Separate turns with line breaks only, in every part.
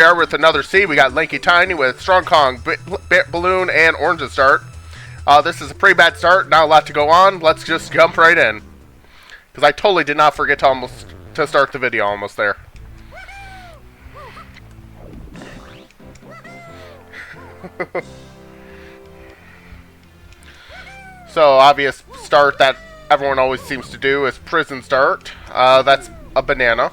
Here with another C, we got Lanky Tiny with Strong Kong, Balloon, and Orange to start. This is a pretty bad start, not a lot to go on. Let's just jump right in. Because I totally did not forget to start the video almost there. So, obvious start that everyone always seems to do is prison start. That's a banana.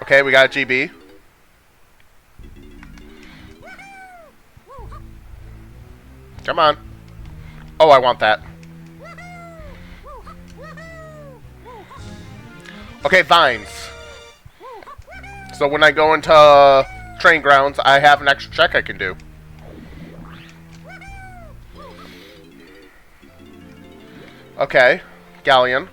Okay, we got a GB. Come on. Oh, I want that. Okay, vines. So when I go into train grounds, I have an extra check I can do. Okay, galleon.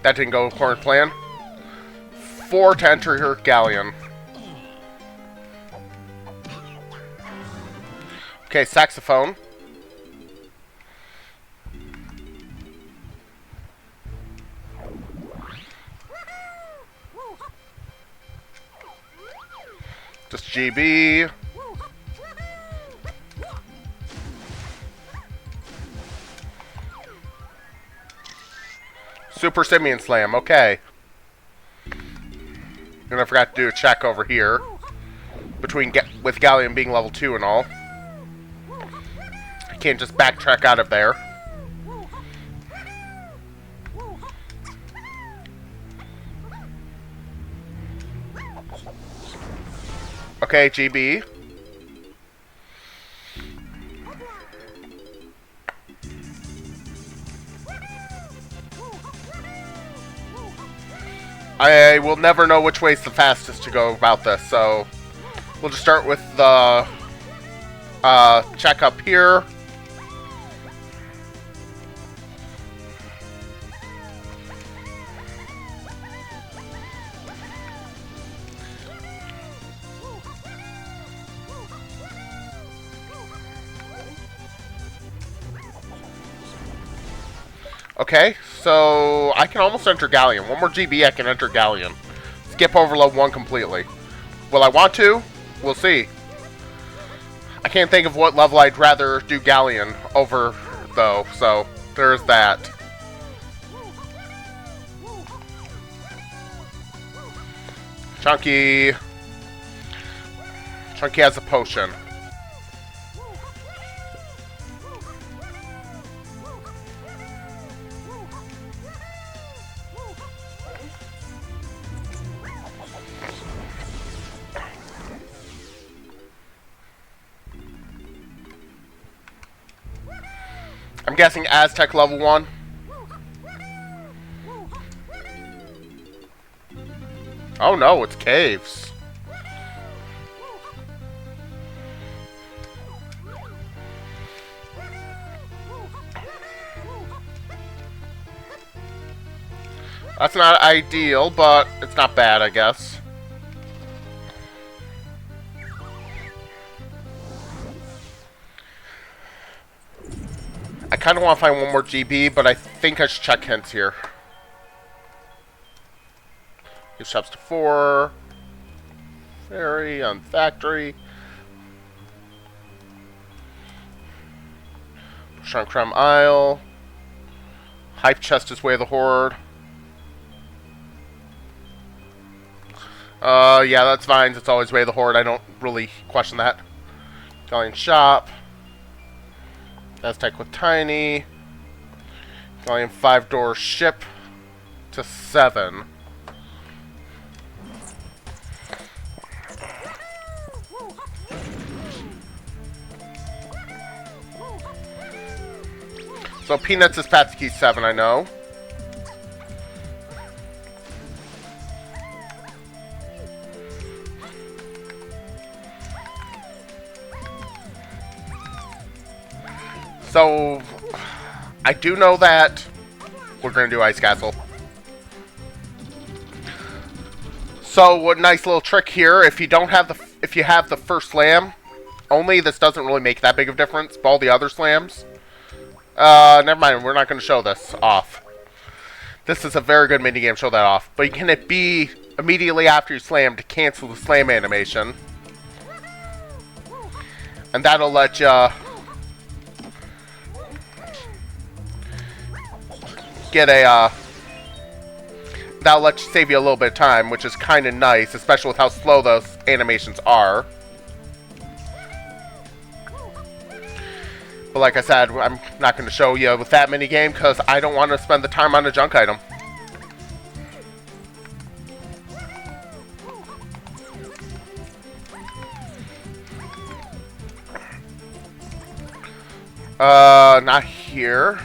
That didn't go according to plan. 4 to enter her galleon. Okay, saxophone. Just GB. Super Simian Slam, okay. And I forgot to do a check over here. With Galleon being level 2 and all. I can't just backtrack out of there. Okay, GB. I will never know which way is the fastest to go about this, so we'll just start with the check up here. Okay, so I can almost enter Galleon. One more GB, I can enter Galleon. Skip over level 1 completely. Will I want to? We'll see. I can't think of what level I'd rather do Galleon over, though, so there's that. Chunky. Chunky has a potion. I'm guessing Aztec level 1. Oh no, it's caves. That's not ideal, but it's not bad, I guess. I kind of want to find one more GB, but I think I should check hints here. Give shops to 4. Ferry on factory. Push on Creme Isle. Hype chest is Way of the Horde. Yeah, that's Vines. It's always Way of the Horde. I don't really question that. Galleon shop. Aztec with Tiny. Galleon 5-door ship to 7. So Peanuts is Patsky 7, I know. So I do know that we're going to do Ice Castle. So So, what nice little trick here, if you have the first slam only, this doesn't really make that big of a difference, but all the other slams, never mind, we're not going to show this off. This is a very good minigame, show that off. But you can hit B immediately after you slam to cancel the slam animation. And that'll let you get a, that'll let you save you a little bit of time, which is kind of nice, especially with how slow those animations are. But like I said, I'm not going to show you with that minigame because I don't want to spend the time on a junk item. Not here.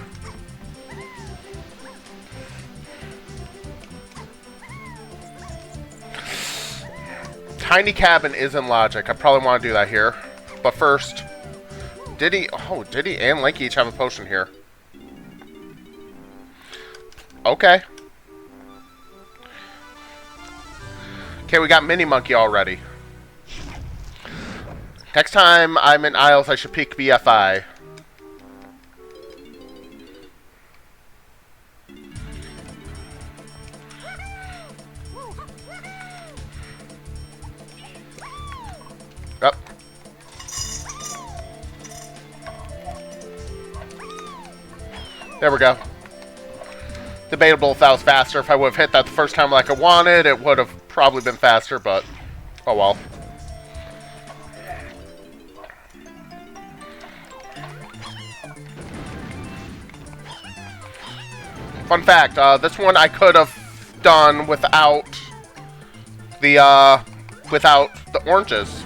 Tiny cabin is in logic. I probably want to do that here. But first, Diddy and Link each have a potion here. Okay. Okay, we got Mini Monkey already. Next time I'm in Isles, I should peek BFI. Up. There we go. Debatable if that was faster. If I would have hit that the first time like I wanted, it would have probably been faster, but oh well. Fun fact, this one I could have done without the oranges.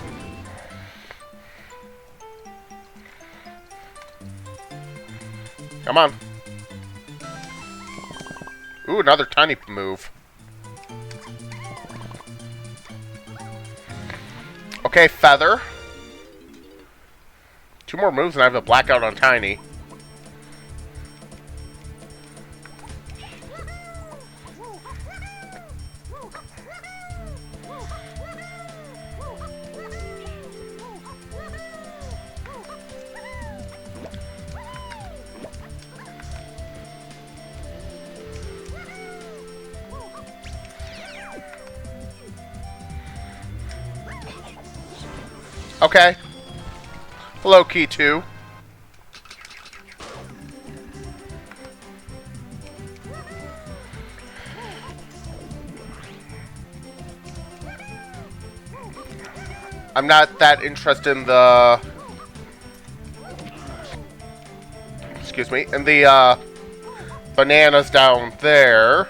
Come on. Ooh, another tiny move. Okay, feather. 2 more moves and I have a blackout on tiny. Okay. Hello, Key 2. I'm not that interested in the... Excuse me. In the, bananas down there.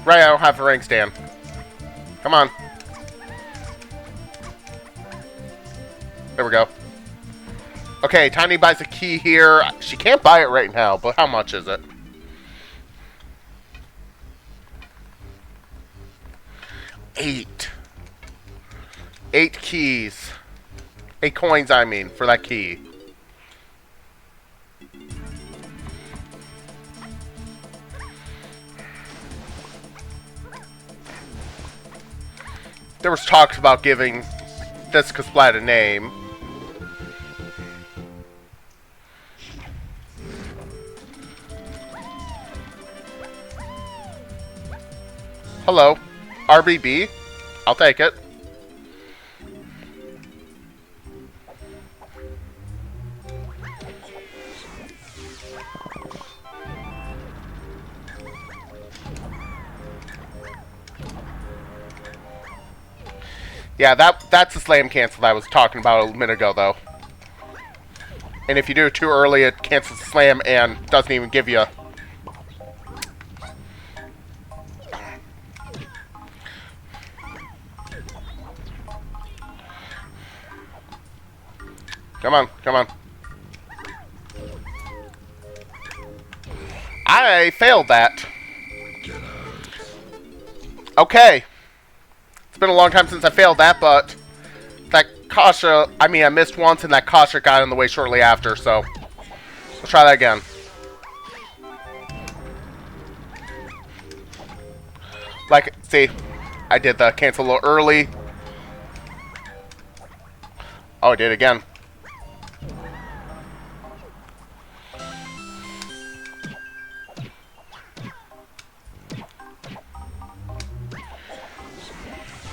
Right, I don't have a ring stand. Come on. There we go. Okay, Tiny buys a key here. She can't buy it right now, but how much is it? 8. 8 keys. 8 coins, I mean, for that key. There was talks about giving this Splat a name. Hello. RBB. I'll take it. Yeah, that's the slam cancel that I was talking about a minute ago, though. And if you do it too early, it cancels the slam and doesn't even give you... Come on, come on. I failed that. Okay. It's been a long time since I failed that, but that Kasha, I mean, I missed once and that Kasha got in the way shortly after, so let's try that again. Like, see, I did the cancel a little early. Oh, I did it again.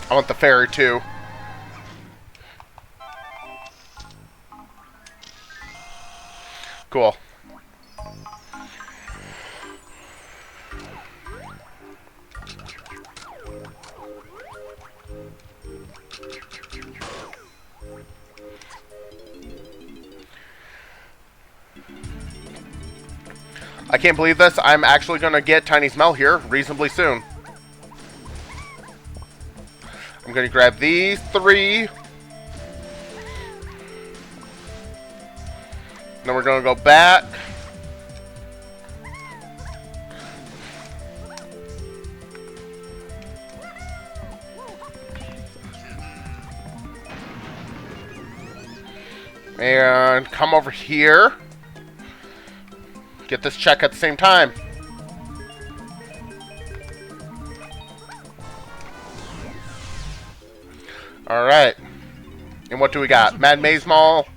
I want the fairy too. Cool. I can't believe this. I'm actually going to get Tiny Smell here reasonably soon. I'm going to grab these 3. Then we're going to go back. And come over here. Get this check at the same time. Alright. And what do we got? Mad Maze Mall.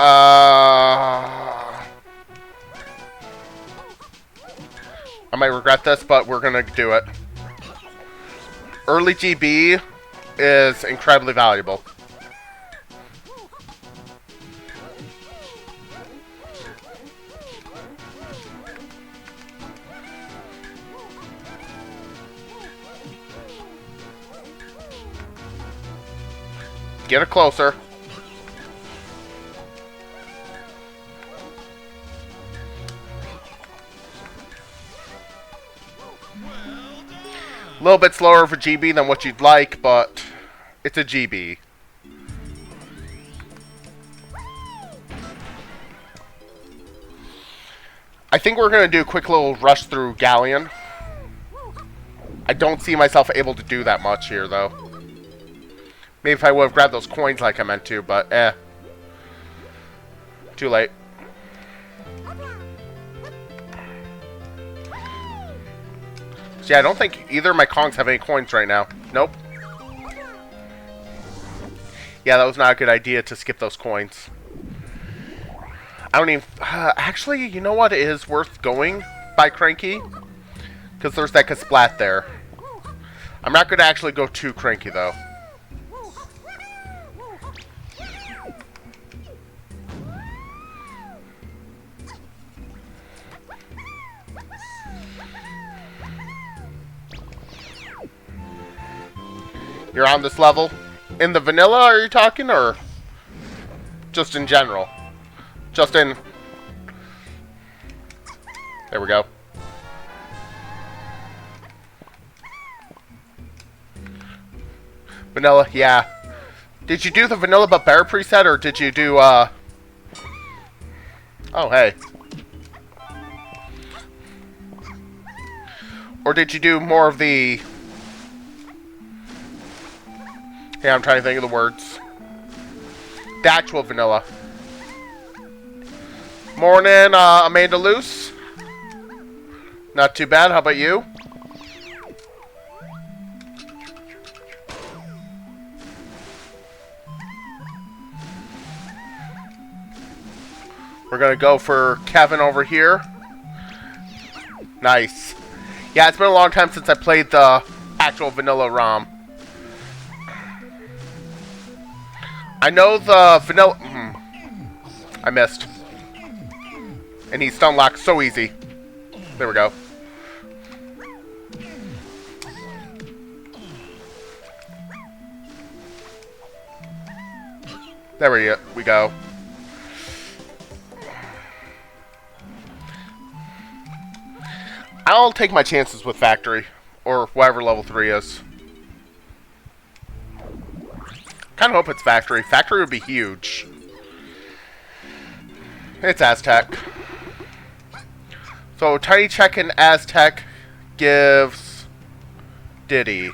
I might regret this, but we're going to do it. Early GB is incredibly valuable. Get it closer. A little bit slower for GB than what you'd like, but it's a GB. I think we're going to do a quick little rush through Galleon. I don't see myself able to do that much here, though. Maybe if I would have grabbed those coins like I meant to, but too late. So yeah, I don't think either of my Kongs have any coins right now. Nope. Yeah, that was not a good idea to skip those coins. I don't even... actually, you know what is worth going by Cranky? Because there's that Kasplat there. I'm not going to actually go too Cranky, though. You're on this level? In the vanilla, are you talking, or just in general? Just in... There we go. Vanilla, yeah. Did you do the vanilla but bear preset, or did you do, Oh, hey. Or did you do more of the... Yeah, I'm trying to think of the words. The actual vanilla. Morning, Amanda Luce. Not too bad. How about you? We're gonna go for Kevin over here. Nice. Yeah, it's been a long time since I played the actual vanilla ROM. I know the vanilla... I missed. And he's stun locked so easy. There we go. There we go. I'll take my chances with Factory. Or whatever level 3 is. Kind of hope it's Factory. Factory would be huge. It's Aztec. So Tiny Check in Aztec gives Diddy.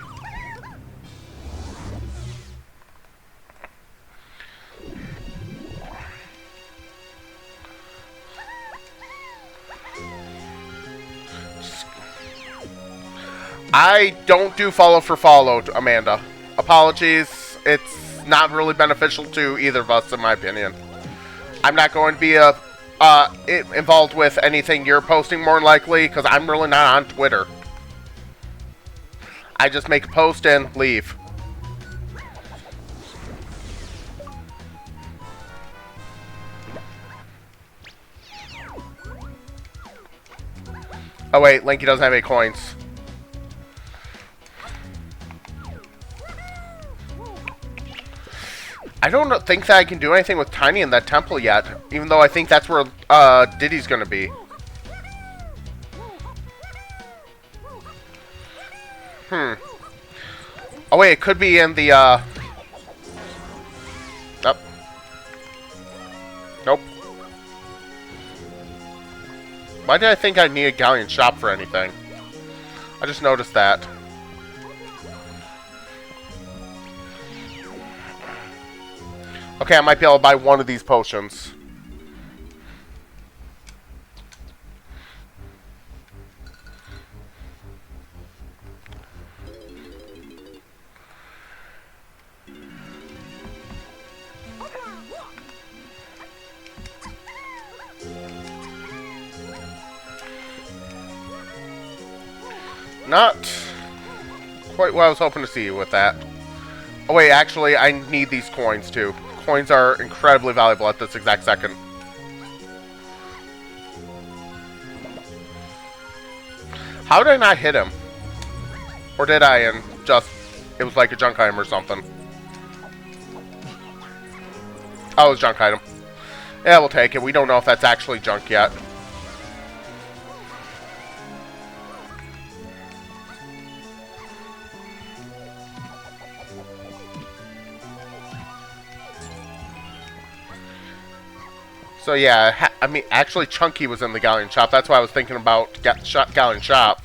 I don't do follow for follow, Amanda. Apologies. It's not really beneficial to either of us, in my opinion. I'm not going to be involved with anything you're posting, more than likely, because I'm really not on Twitter. I just make a post and leave. Oh wait, Linky doesn't have any coins. I don't think that I can do anything with Tiny in that temple yet, even though I think that's where Diddy's gonna be. Oh wait, it could be in the Nope. Nope. Why did I think I need a galleon shop for anything? I just noticed that. Okay, I might be able to buy one of these potions. Not quite what I was hoping to see with that. Oh wait, actually, I need these coins too. Coins are incredibly valuable at this exact second. How did I not hit him? Or did I, and just, it was like a junk item or something? Oh, it was a junk item. Yeah, we'll take it. We don't know if that's actually junk yet. So yeah, I mean, actually Chunky was in the galleon shop. That's why I was thinking about galleon shop.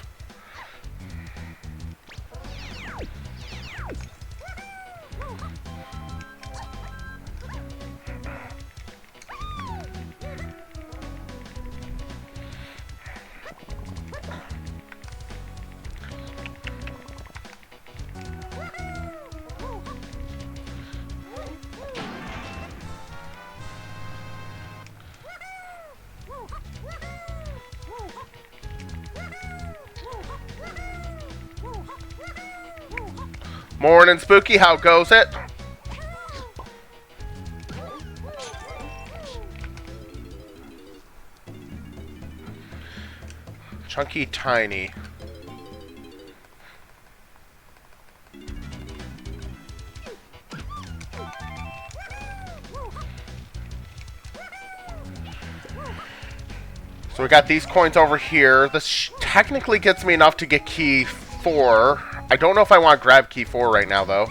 Morning, Spooky. How goes it? Chunky Tiny. So we got these coins over here. This technically gets me enough to get key 4. I don't know if I want to grab key 4 right now, though.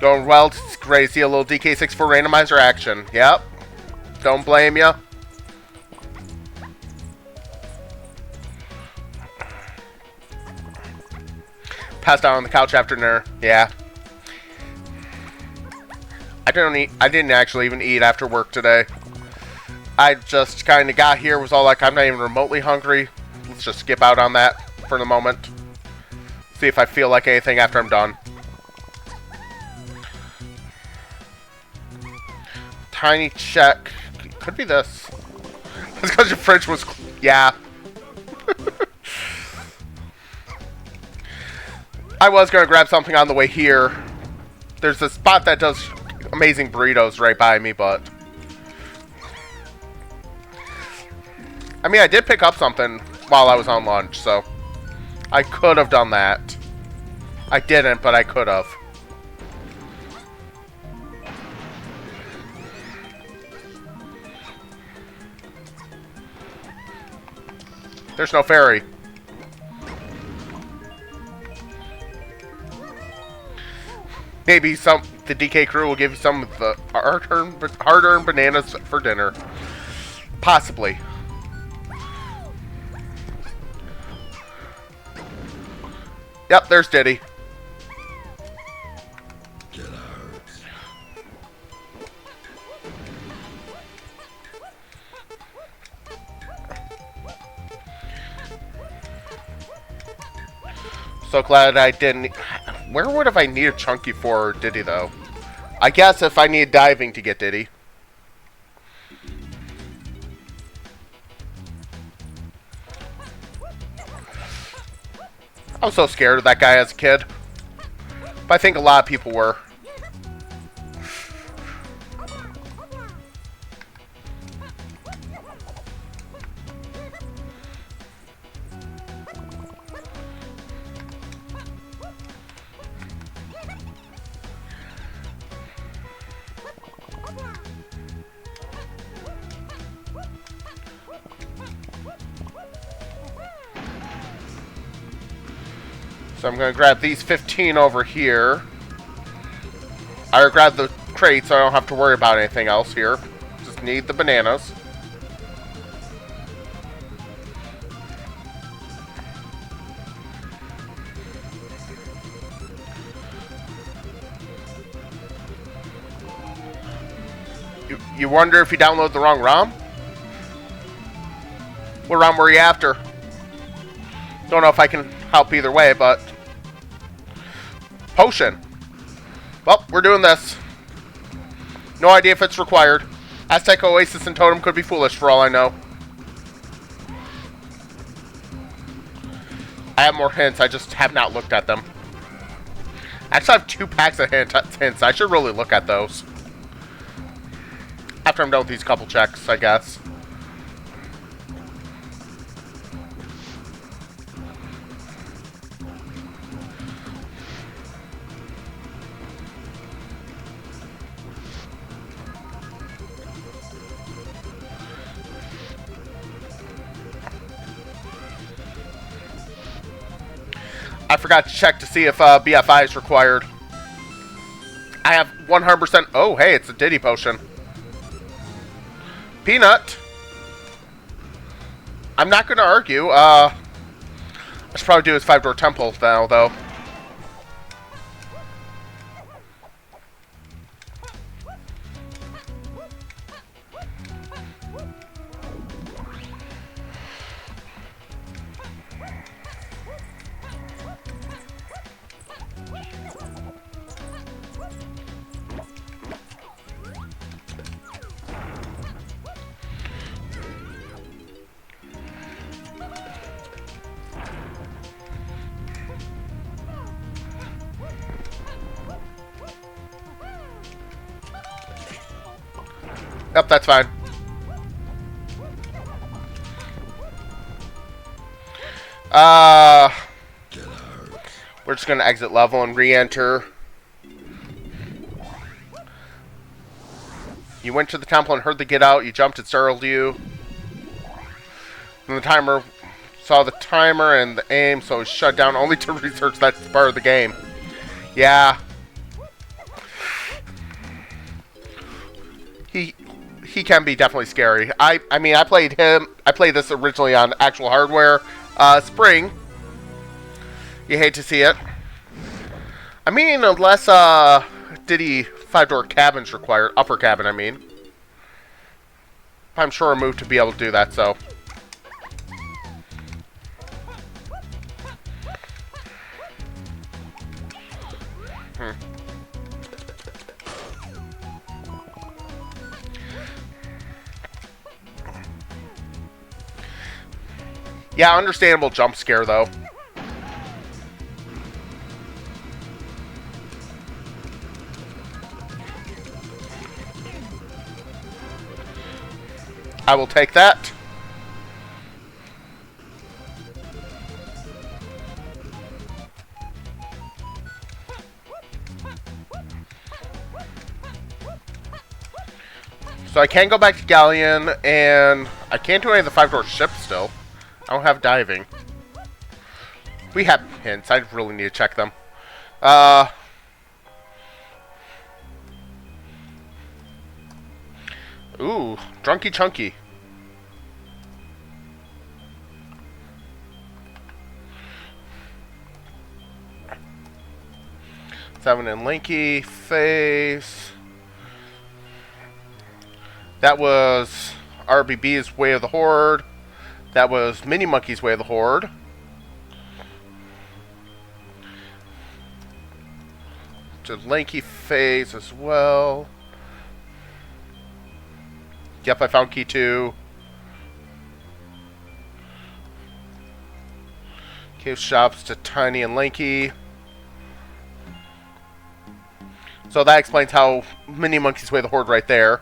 Going well, it's great to see a little DK6 for randomizer action. Yep. Don't blame ya. Passed out on the couch after dinner. Yeah. I didn't actually even eat after work today. I just kind of got here, was all like, I'm not even remotely hungry. Let's just skip out on that for the moment. See if I feel like anything after I'm done. Tiny check. Could be this. It's because your fridge was... Yeah. I was going to grab something on the way here. There's a spot that does amazing burritos right by me, but... I mean, I did pick up something while I was on lunch, so... I could have done that. I didn't, but I could have. There's no ferry. Maybe the DK crew will give you some of the hard-earned bananas for dinner. Possibly. Yep, there's Diddy. So glad I didn't... Where would have I needed Chunky for Diddy, though? I guess if I need diving to get Diddy. I was so scared of that guy as a kid. But I think a lot of people were. So I'm going to grab these 15 over here. I grab the crate so I don't have to worry about anything else here. Just need the bananas. You wonder if you download the wrong ROM? What ROM were you after? Don't know if I can help either way, but... Potion. Well, we're doing this. No idea if it's required. Aztec Oasis and Totem could be foolish for all I know. I have more hints, I just have not looked at them. I actually have 2 packs of hints. I should really look at those. After I'm done with these couple checks, I guess. I forgot to check to see if BFI is required. I have 100%. Oh, hey, it's a Diddy potion. Peanut. I'm not going to argue. I should probably do his 5-door temple now, though. Yep, that's fine. We're just gonna exit level and re-enter. You went to the temple and heard the get out. You jumped, it startled you. And the timer saw the timer and the aim, so it was shut down only to research that part of the game. Yeah. He can be definitely scary. I mean, I played this originally on actual hardware. Spring. You hate to see it. I mean, unless Diddy 5-door cabin's required. Upper cabin, I mean. I'm sure a move to be able to do that, so. Yeah, understandable jump scare, though. I will take that. So I can go back to Galleon, and I can't do any of the 5-door ships still. I don't have diving. We have hints. I really need to check them. Ooh, Drunky Chunky. Seven and Linky. Face. That was RBB's Way of the Horde. That was Mini Monkey's Way of the Horde. To lanky face as well. Yep, I found key 2. Cave shops to tiny and lanky. So that explains how many monkeys weigh the horde right there.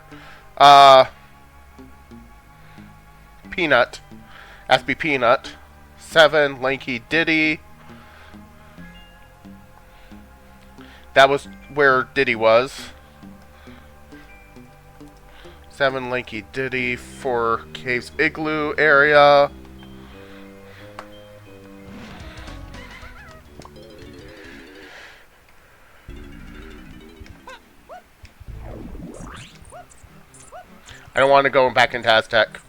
Peanut. Aspie Peanut. 7, lanky Diddy. That was where Diddy was. 7, lanky Diddy for Cave's Igloo area. I don't want to go back into Aztec.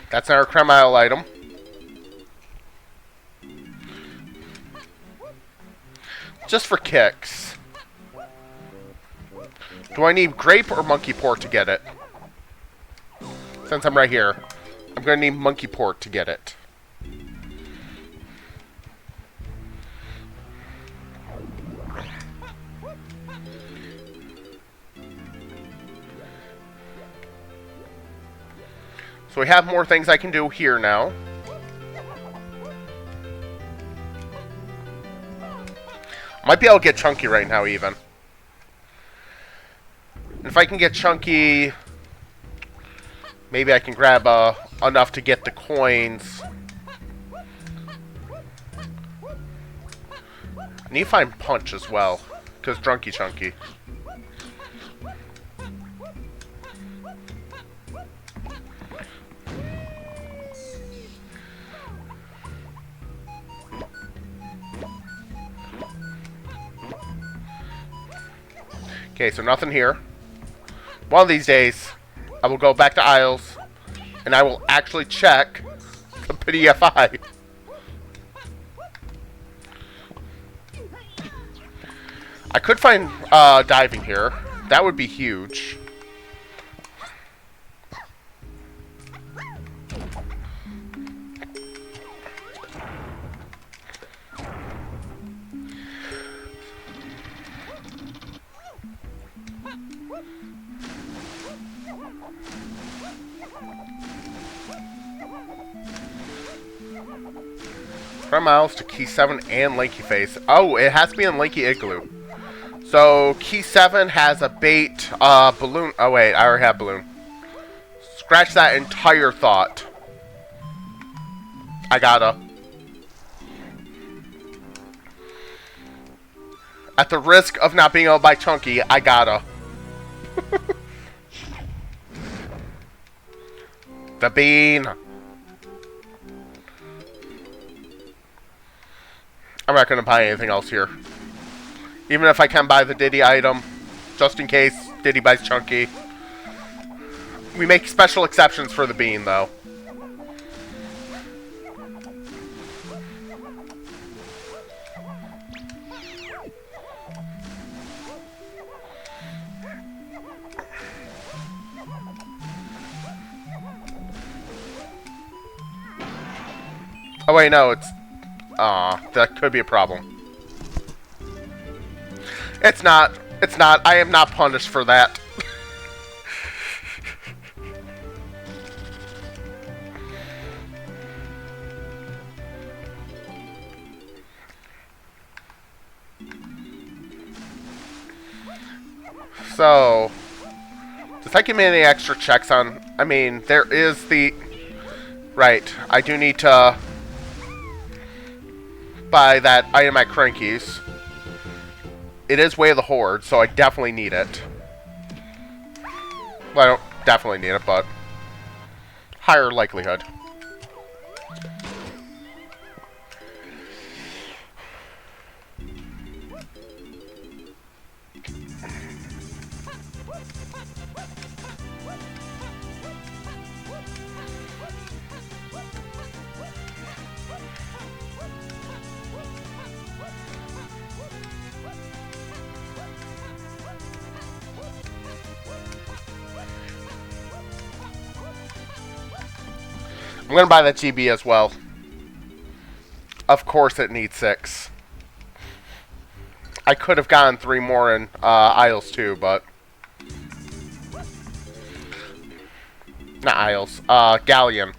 That's our creme aisle item. Just for kicks. Do I need grape or monkey port to get it? Since I'm right here, I'm going to need monkey port to get it. So we have more things I can do here now. Might be able to get Chunky right now, even. And if I can get Chunky, maybe I can grab enough to get the coins. I need to find Punch as well, because Drunky Chunky. Okay, so nothing here. One of these days, I will go back to Isles, and I will actually check the PDFI. I could find diving here. That would be huge. Miles to Key 7 and Lanky Face. Oh, it has to be in Lanky Igloo. So, Key 7 has a bait balloon. Oh, wait, I already have balloon. Scratch that entire thought. I gotta. At the risk of not being able to buy Chunky, I gotta. The bean. I'm not going to buy anything else here. Even if I can buy the Diddy item, just in case Diddy buys Chunky. We make special exceptions for the bean, though. Oh wait, no, it's... that could be a problem. It's not. It's not. I am not punished for that. So, does that give me any extra checks on... I mean, there is the... Right, I do need to buy that item at Cranky's. It is Way of the Horde, so I definitely need it. Well, I don't definitely need it, but higher likelihood. I'm going to buy that GB as well. Of course it needs 6. I could have gotten 3 more in Isles too, but... Not Isles. Galleon.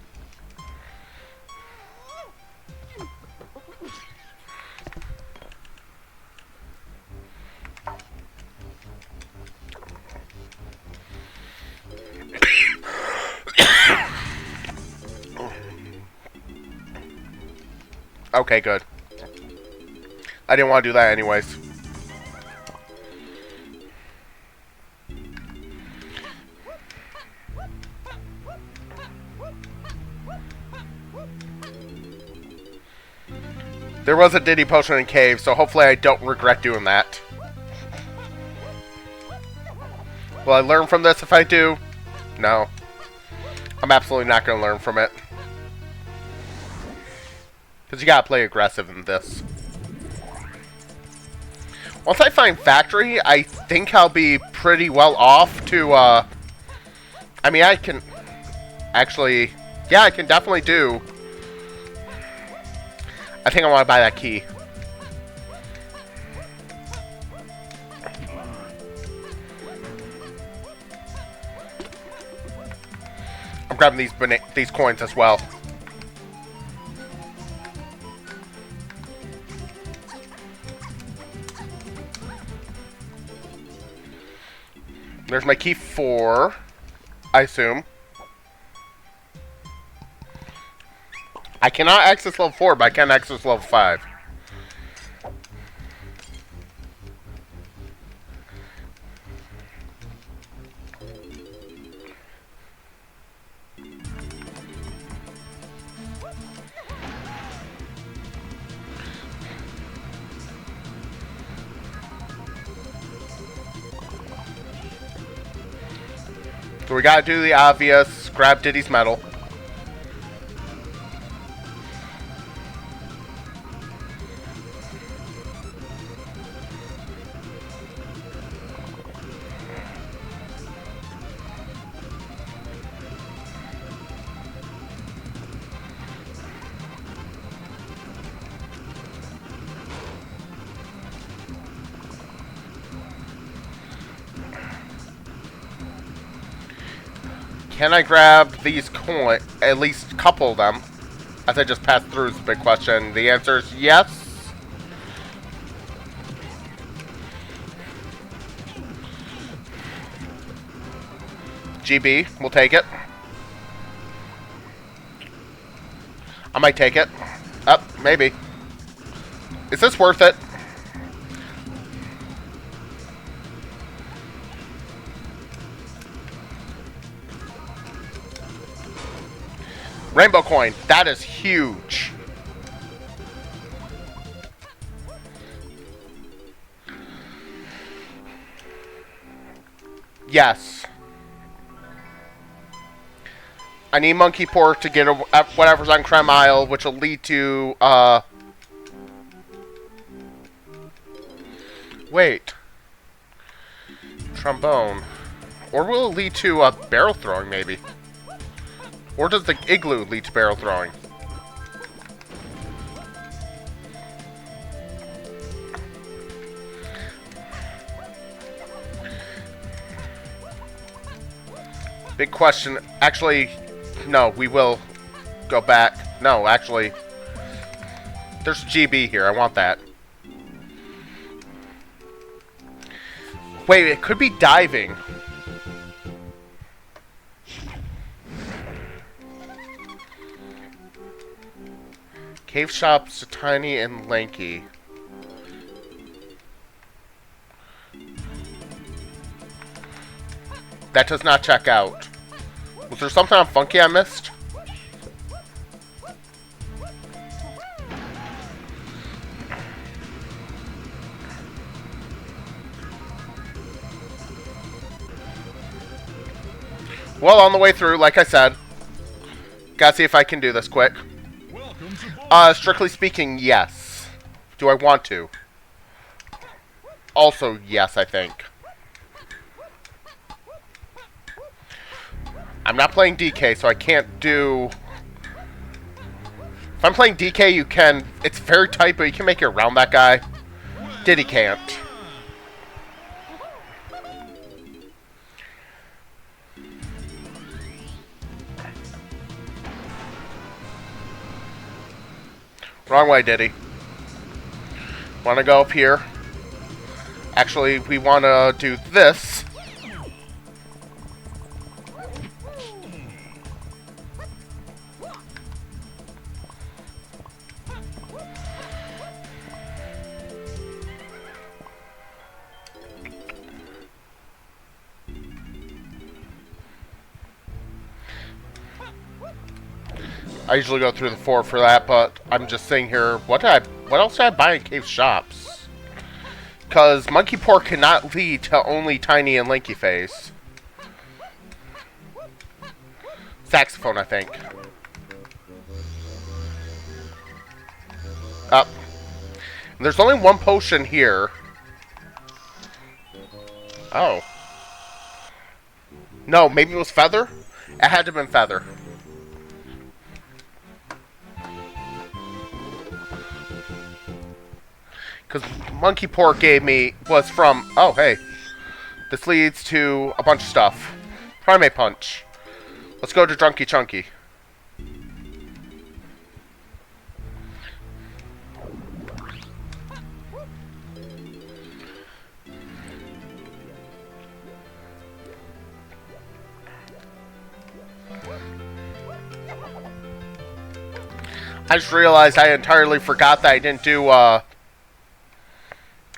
Okay, good. I didn't want to do that anyways. There was a Diddy potion in cave, so hopefully I don't regret doing that. Will I learn from this if I do? No. I'm absolutely not going to learn from it. Because you gotta play aggressive in this. Once I find factory, I think I'll be pretty well off to, I mean, I can... Actually, yeah, I can definitely do... I think I want to buy that key. I'm grabbing these coins as well. There's my key 4, I assume. I cannot access level 4, but I can access level 5. So we gotta do the obvious, grab Diddy's medal. Can I grab these coins, at least a couple of them, as I just passed through is the big question. The answer is yes. GB, we'll take it. I might take it. Maybe. Is this worth it? Rainbow coin. That is huge. Yes. I need monkey pork to get whatever's on Creme Isle, which will lead to, wait. Trombone. Or will it lead to, barrel throwing, maybe? Or does the igloo lead to barrel throwing? Big question. Actually, no, we will go back. No, actually, there's GB here. I want that. Wait, it could be diving. Cave shops are tiny and lanky. That does not check out. Was there something on Funky I missed? Well, on the way through, like I said. Gotta see if I can do this quick. Strictly speaking, yes. Do I want to? Also, yes, I think. I'm not playing DK, so I can't do... If I'm playing DK, you can... It's very tight, but you can make it around that guy. Diddy can't. Wrong way, Diddy. Want to go up here. Actually, we want to do this. I usually go through the 4 for that, but I'm just saying here, what else did I buy in Cave Shops? Because Monkey Pork cannot lead to only Tiny and Lanky Face. Saxophone, I think. Up. There's only one potion here. Oh. No, maybe it was Feather? It had to have been Feather. Because Monkey Pork was from... Oh, hey. This leads to a bunch of stuff. Primate Punch. Let's go to Drunky Chunky. I just realized I entirely forgot that I didn't do,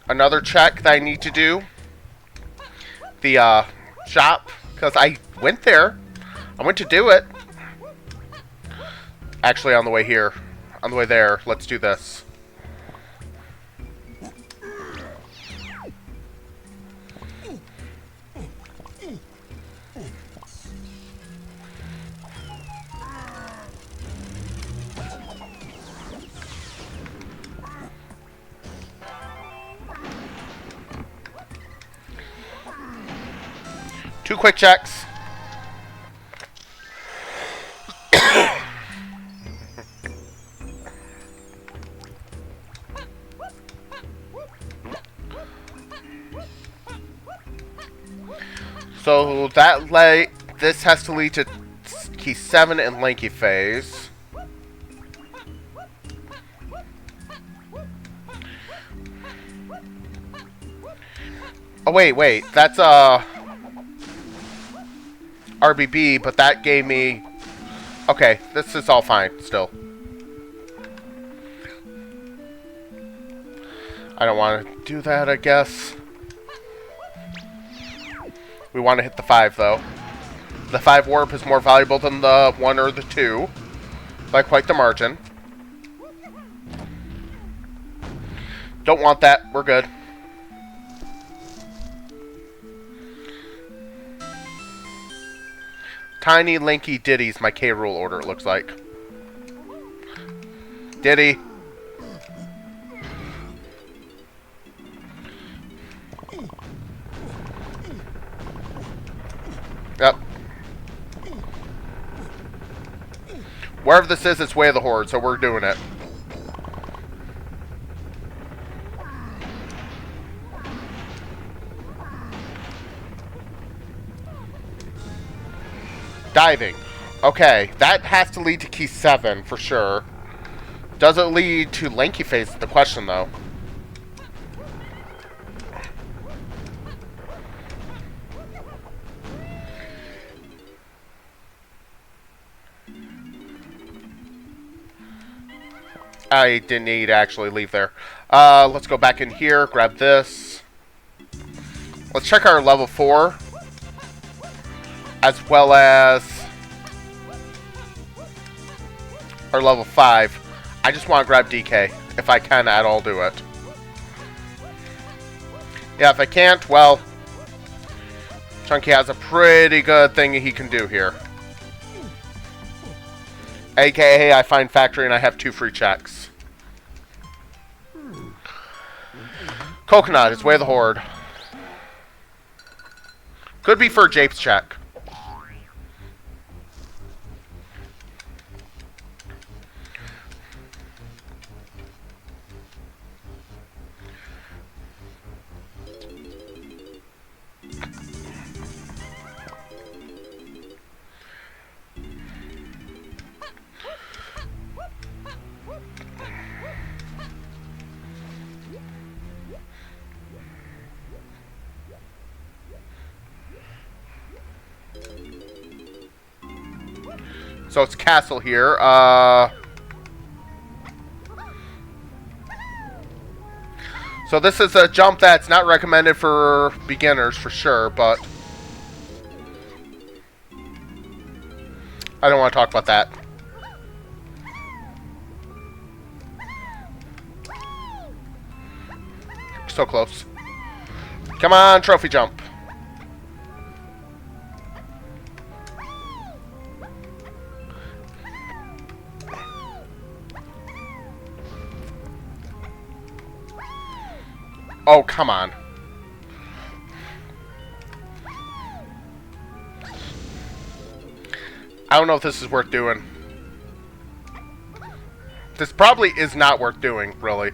another check that I need to do. The, shop. Because I went there. I went to do it. Actually, on the way here. On the way there. Let's do this. Two quick checks. So this has to lead to key 7 and Lanky Phase. Oh wait, that's RBB, but that gave me... Okay, this is all fine, still. I don't want to do that, I guess. We want to hit the 5, though. The 5 warp is more valuable than the 1 or the 2. By quite the margin. Don't want that, we're good. Tiny, Lanky, Diddy's my K. Rool order, it looks like. Diddy. Yep. Wherever this is, it's Way of the Horde, so we're doing it. Diving. Okay, that has to lead to key 7 for sure. Does it lead to Lanky Face? The question, though. I didn't need to actually leave there. Let's go back in here, grab this. Let's check our level 4. As well as our level 5. I just want to grab DK. If I can at all do it. Yeah, if I can't, well, Chunky has a pretty good thing he can do here. AKA, I find Factory and I have 2 free checks. Coconut is Way of the Horde. Could be for a Japes check. So it's castle here. So this is a jump that's not recommended for beginners for sure, but I don't want to talk about that. So close. Come on, trophy jump. Oh, come on. I don't know if this is worth doing. This probably is not worth doing, really.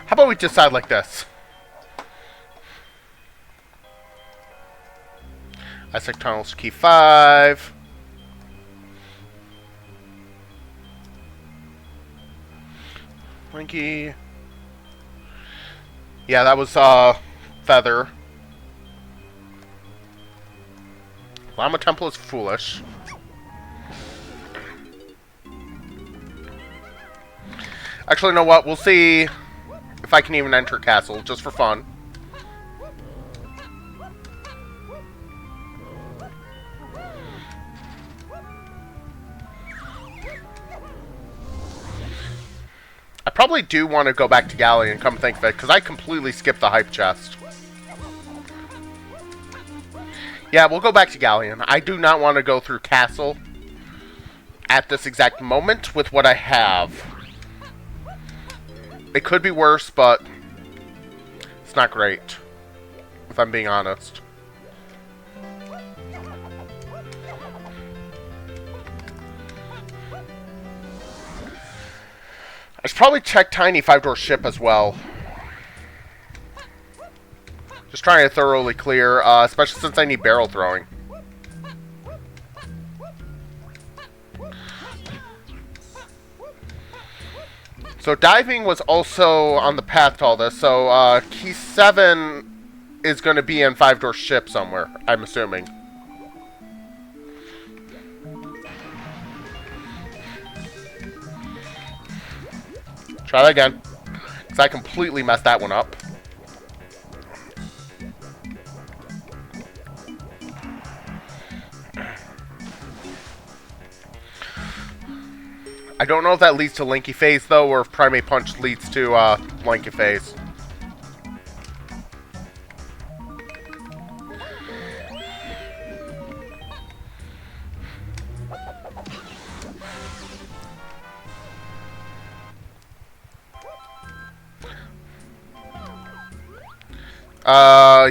How about we decide like this? Isaac Tunnels, key 5. Linky. Yeah, that was Feather. Llama Temple is foolish. Actually, you know what? We'll see if I can even enter castle, just for fun. I probably do want to go back to Galleon, come think of it, because I completely skipped the hype chest. Yeah, we'll go back to Galleon. I do not want to go through castle at this exact moment with what I have. It could be worse, but it's not great, if I'm being honest. I should probably check Tiny 5-door ship as well. Just trying to thoroughly clear, especially since I need barrel throwing. So diving was also on the path to all this. So key 7 is going to be in 5-door ship somewhere, I'm assuming. Try that again, because I completely messed that one up. I don't know if that leads to Linky Phase, though, or if Primate Punch leads to Linky Phase.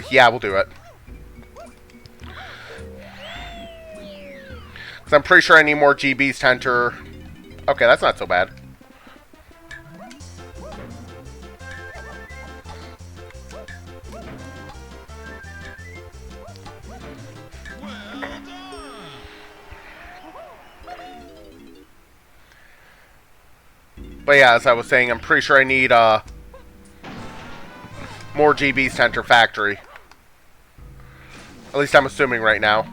Yeah, we'll do it. Because I'm pretty sure I need more GBs to enter. Okay, that's not so bad. But yeah, as I was saying, I'm pretty sure I need more GBs to enter factory. At least I'm assuming right now.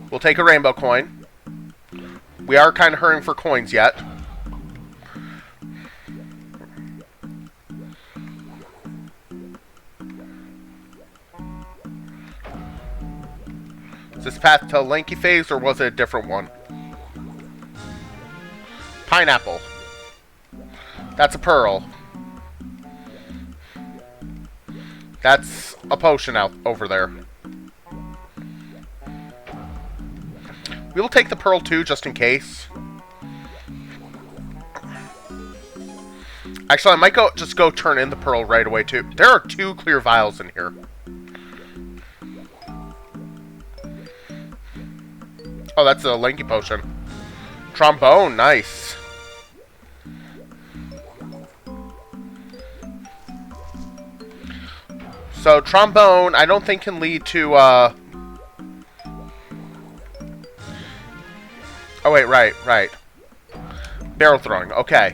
We'll take a rainbow coin. We are kind of hurrying for coins yet. Is this path to Lanky Phase, or was it a different one? Pineapple. That's a pearl. That's a potion out over there. We will take the pearl too, just in case. Actually, I might just go turn in the pearl right away too. There are 2 clear vials in here. Oh, that's a Lanky potion. Trombone, nice. So trombone, I don't think can lead to Oh, wait, right. Barrel throwing, okay.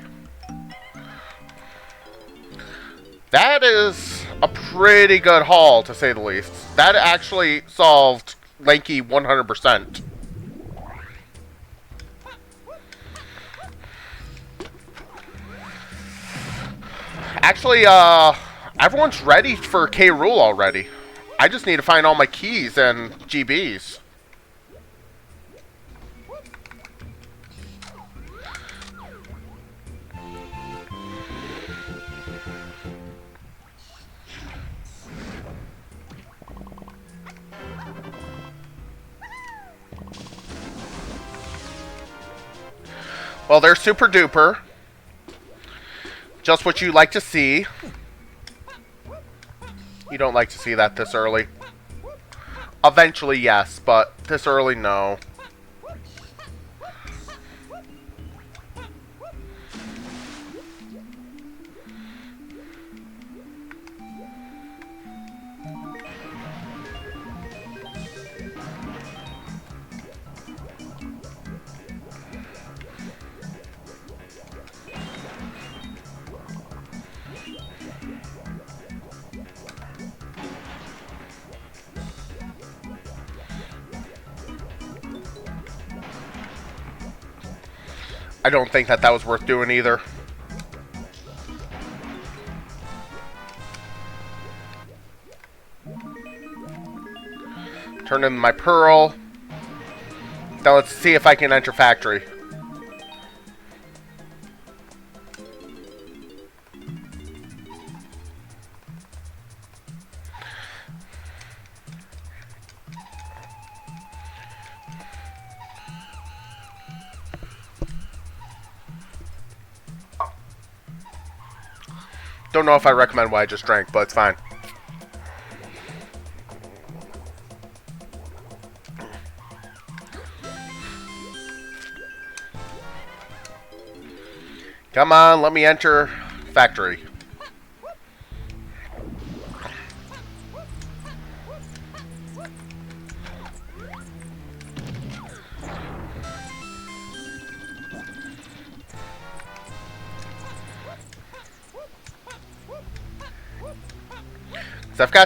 That is a pretty good haul, to say the least. That actually solved Lanky 100%. Actually, everyone's ready for K. Rool already. I just need to find all my keys and GBs. Well, they're super duper. Just what you like to see. You don't like to see that this early. Eventually, yes, but this early, no. I don't think that was worth doing either. Turn in my pearl. Now let's see if I can enter factory. Don't know if I recommend what I just drank, but it's fine. Come on, let me enter factory.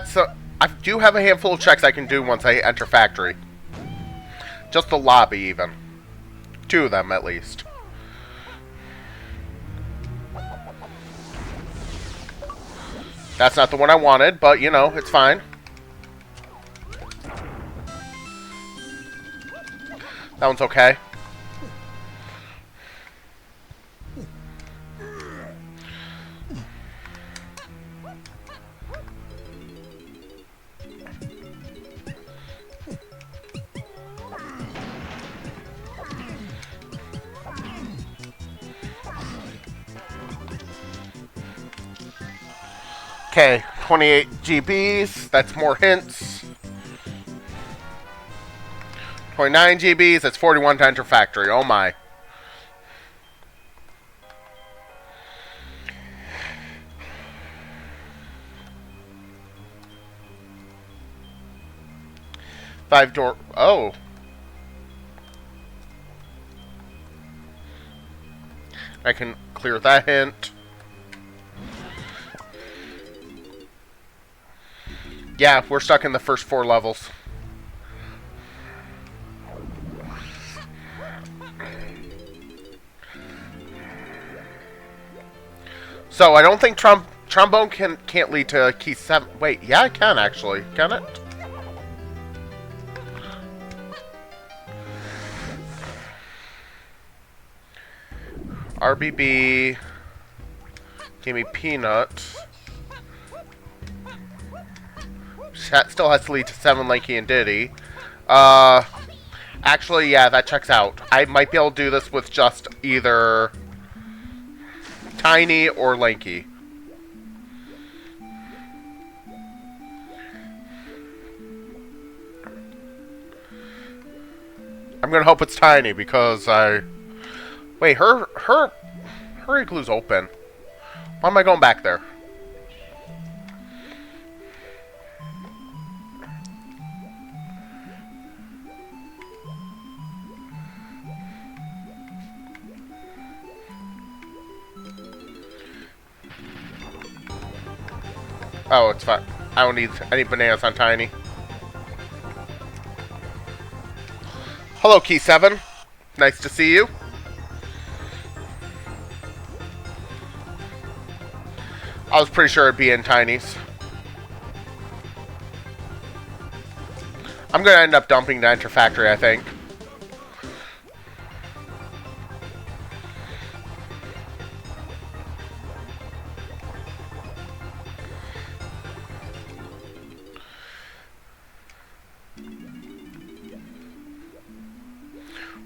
So I do have a handful of checks I can do once I enter factory. Just the lobby, even. 2 of them, at least. That's not the one I wanted, but, you know, it's fine. That one's okay. Okay, 28 GBs, that's more hints. 29 GBs, that's 41 to enter factory, oh my. Five door, oh. I can clear that hint. Yeah, we're stuck in the first 4 levels. So I don't think trombone can't lead to key 7. Wait, yeah, it can actually. Can it? RBB. Give me peanut. Still has to lead to 7 Lanky and Diddy. Actually, yeah, that checks out. I might be able to do this with just either Tiny or Lanky. I'm gonna hope it's Tiny because I... Wait, her igloo's open. Why am I going back there? Oh, it's fine. I don't need any bananas on Tiny. Hello, Key 7. Nice to see you. I was pretty sure it'd be in Tiny's. I'm gonna end up dumping the Enter Factory, I think.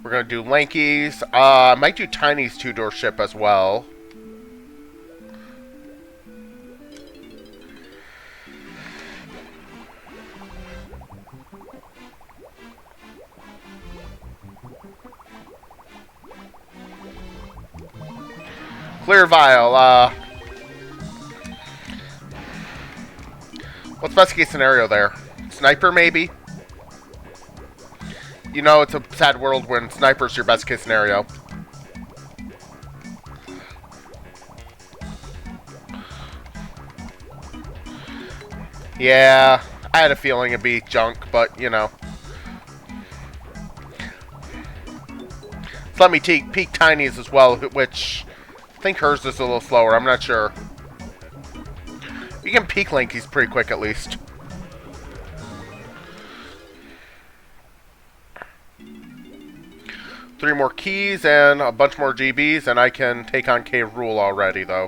We're gonna do Lanky's. I might do Tiny's two-door ship as well. Clear vial. What's best case scenario there? Sniper, maybe? You know, it's a sad world when sniper's your best case scenario. Yeah, I had a feeling it'd be junk, but, you know. So let me peek Tiny's as well, which I think hers is a little slower. I'm not sure. You can peek Lanky's pretty quick, at least. Three more keys and a bunch more GBs, and I can take on K. Rool already, though.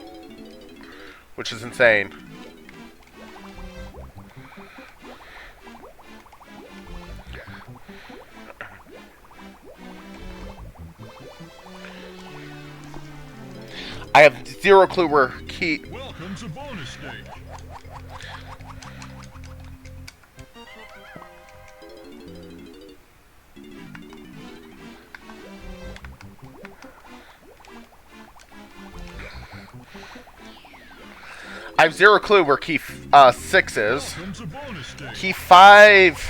Which is insane. I have zero clue where key...
Welcome to bonus stage.
I have zero clue where key 6 is.
Welcome to bonus stage.
Key 5...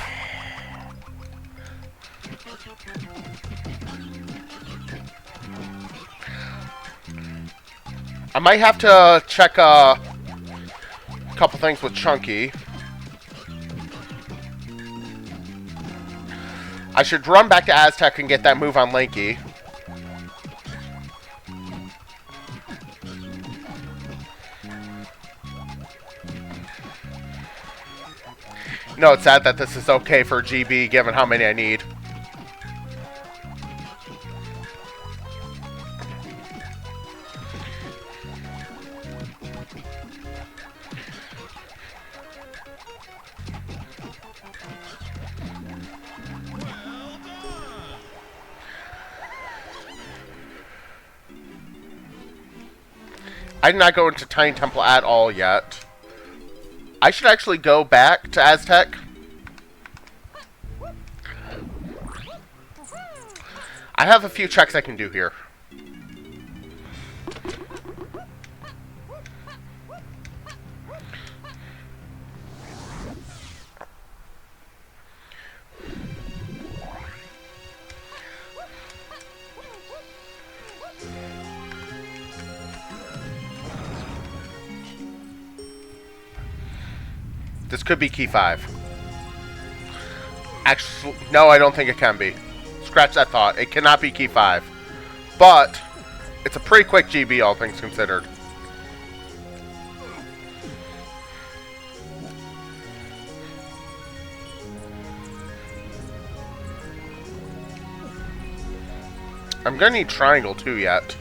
I might have to check a couple things with Chunky. I should run back to Aztec and get that move on Lanky. No, it's sad that this is okay for GB given how many I need. I did not go into Tiny Temple at all yet. I should actually go back to Aztec. I have a few checks I can do here. This could be key 5. Actually, no, I don't think it can be. Scratch that thought. It cannot be key 5. But it's a pretty quick GB, all things considered. I'm gonna need triangle too yet.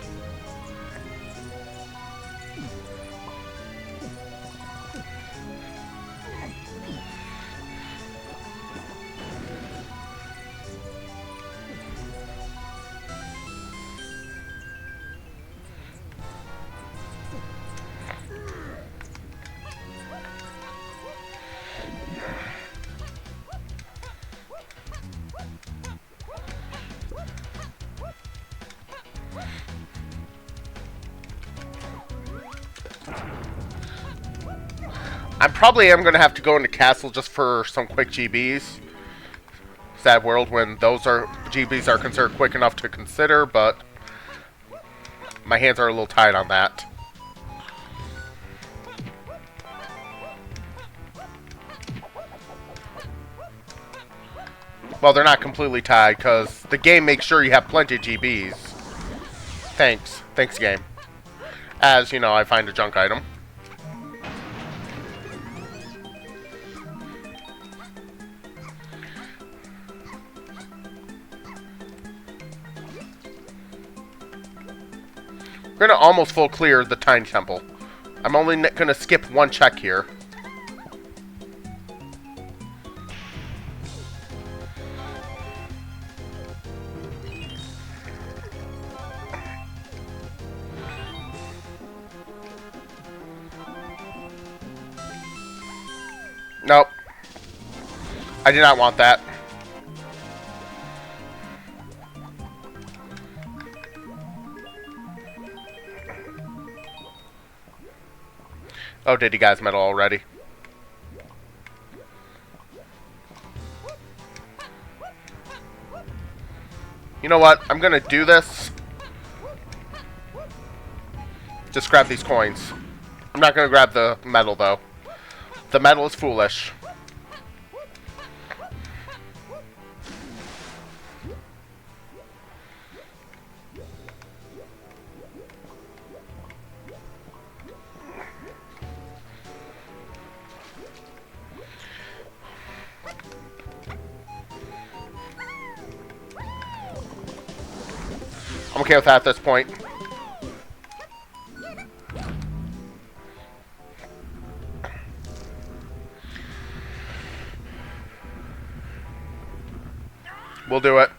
I probably am going to have to go into Castle just for some quick GBs. Sad world when those are GBs are considered quick enough to consider, but my hands are a little tied on that. Well, they're not completely tied, because the game makes sure you have plenty of GBs. Thanks. Thanks, game. As, you know, I find a junk item. We're going to almost full clear the Tiny Temple. I'm only going to skip one check here. Nope. I did not want that. Oh, did you guys medal already? You know what? I'm gonna do this. Just grab these coins. I'm not gonna grab the medal though. The medal is foolish. I'm okay with that at this point. We'll do it.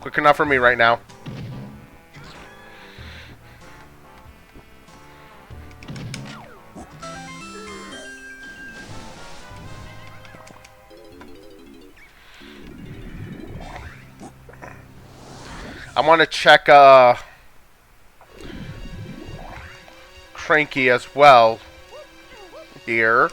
Quick enough for me right now. I want to check Cranky as well here.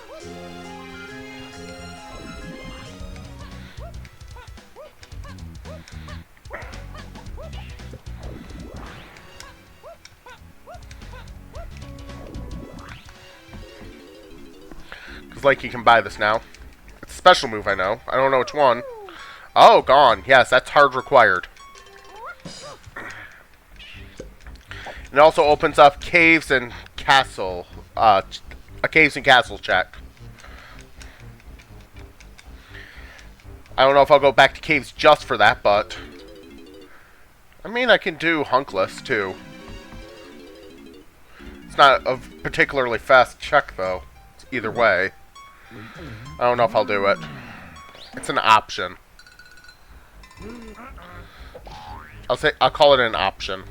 Because like you can buy this now. It's a special move, I know. I don't know which one. Oh, gone. Yes, that's hard required. It also opens up caves and castle. A caves and castle check. I don't know if I'll go back to caves just for that, but I mean I can do hunkless too. It's not a particularly fast check though. Either way, I don't know if I'll do it. It's an option. I'll call it an option.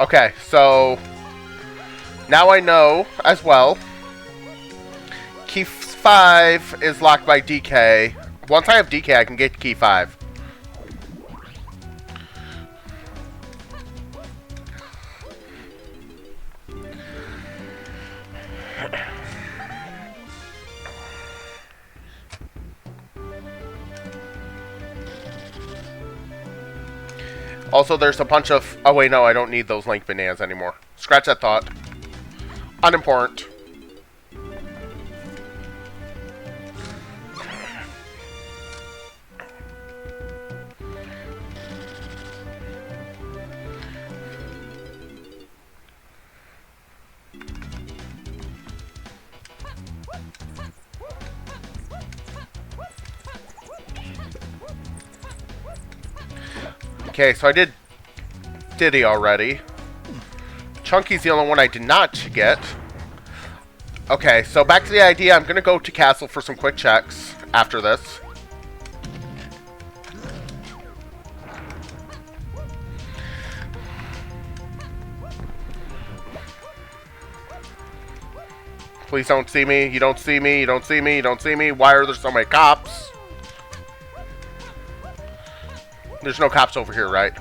Okay, so now I know as well. Key 5 is locked by DK. Once I have DK, I can get key 5. Also, there's a bunch of... Oh, wait, no, I don't need those link bananas anymore. Scratch that thought. Unimportant. Okay, so I did Diddy already. Chunky's the only one I did not get. Okay, so back to the idea. I'm going to go to Castle for some quick checks after this. Please don't see me. You don't see me. You don't see me. You don't see me. Why are there so many cops? There's no cops over here, right?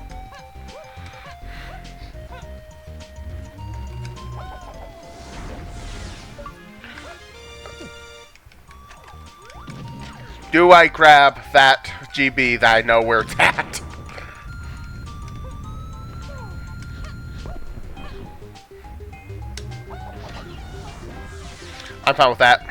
Do I grab that GB that I know where it's at? I'm fine with that.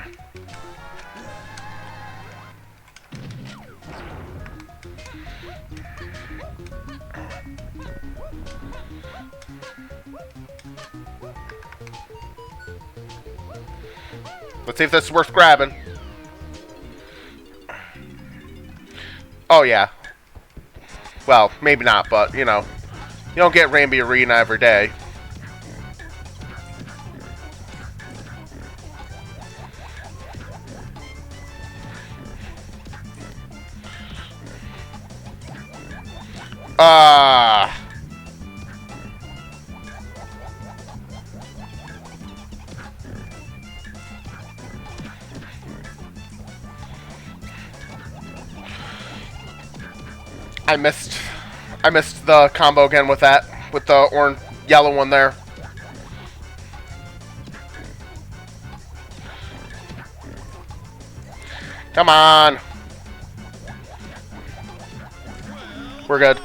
Let's see if this is worth grabbing. Oh, yeah. Well, maybe not, but, you know. You don't get Ramby Arena every day. I missed the combo again with that, with the orange, yellow one there. Come on. We're good.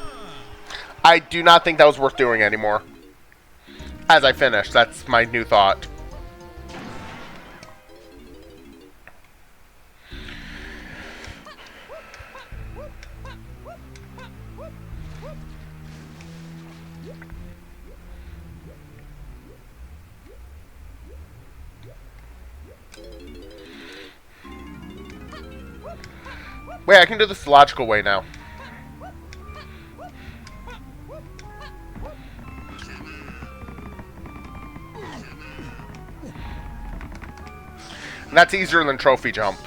I do not think that was worth doing anymore. As I finish, that's my new thought. Wait, I can do this the logical way now. And that's easier than trophy jump.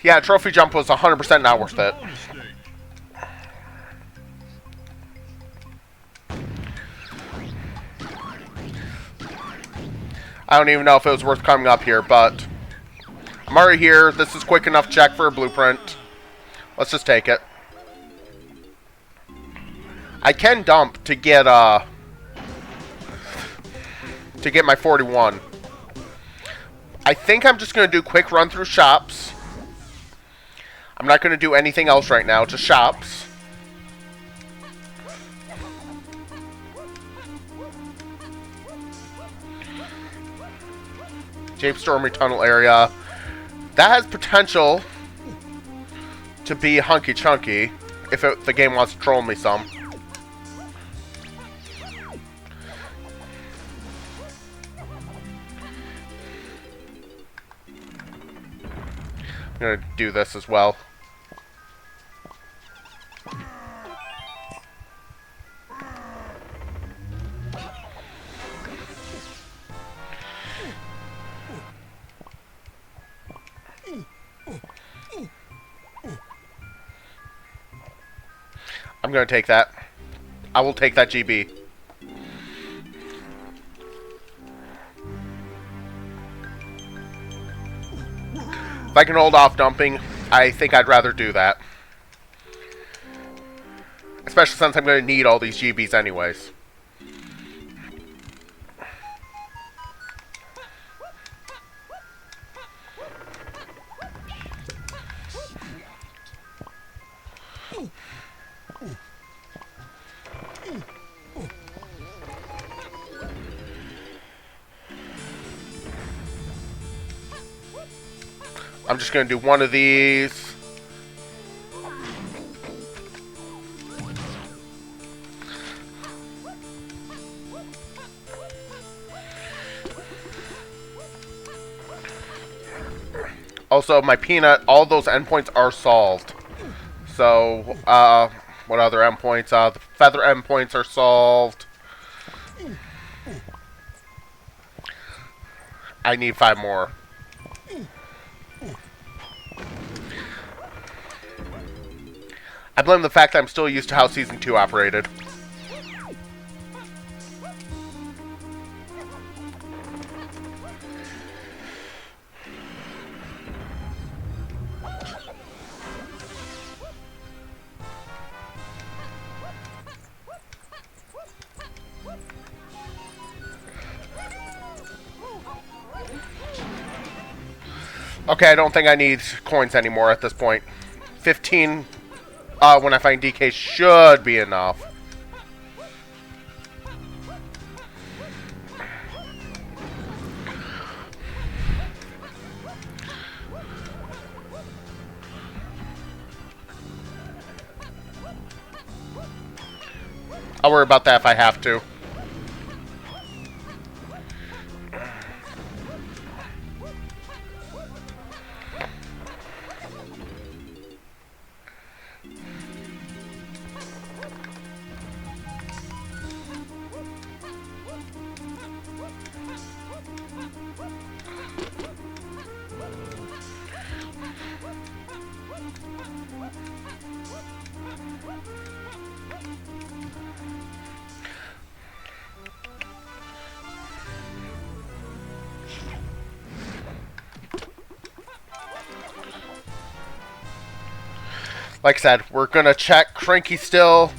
Yeah, trophy jump was 100% not worth it. I don't even know if it was worth coming up here, but I'm already here. This is quick enough check for a blueprint. Let's just take it. I can dump to get my 41. I think I'm just going to do quick run through shops. I'm not going to do anything else right now, just shops. Jape Stormy Tunnel area. That has potential to be hunky chunky if the game wants to troll me some. I'm gonna do this as well. I'm gonna take that. I will take that GB. If I can hold off dumping, I think I'd rather do that. Especially since I'm going to need all these GBs anyways. I'm just going to do one of these. Also, my peanut, all those endpoints are solved. So, what other endpoints? The feather endpoints are solved. I need 5 more. I blame the fact that I'm still used to how Season 2 operated. Okay, I don't think I need coins anymore at this point. 15 when I find DK should be enough. I'll worry about that if I have to. Like I said, we're gonna check Cranky still.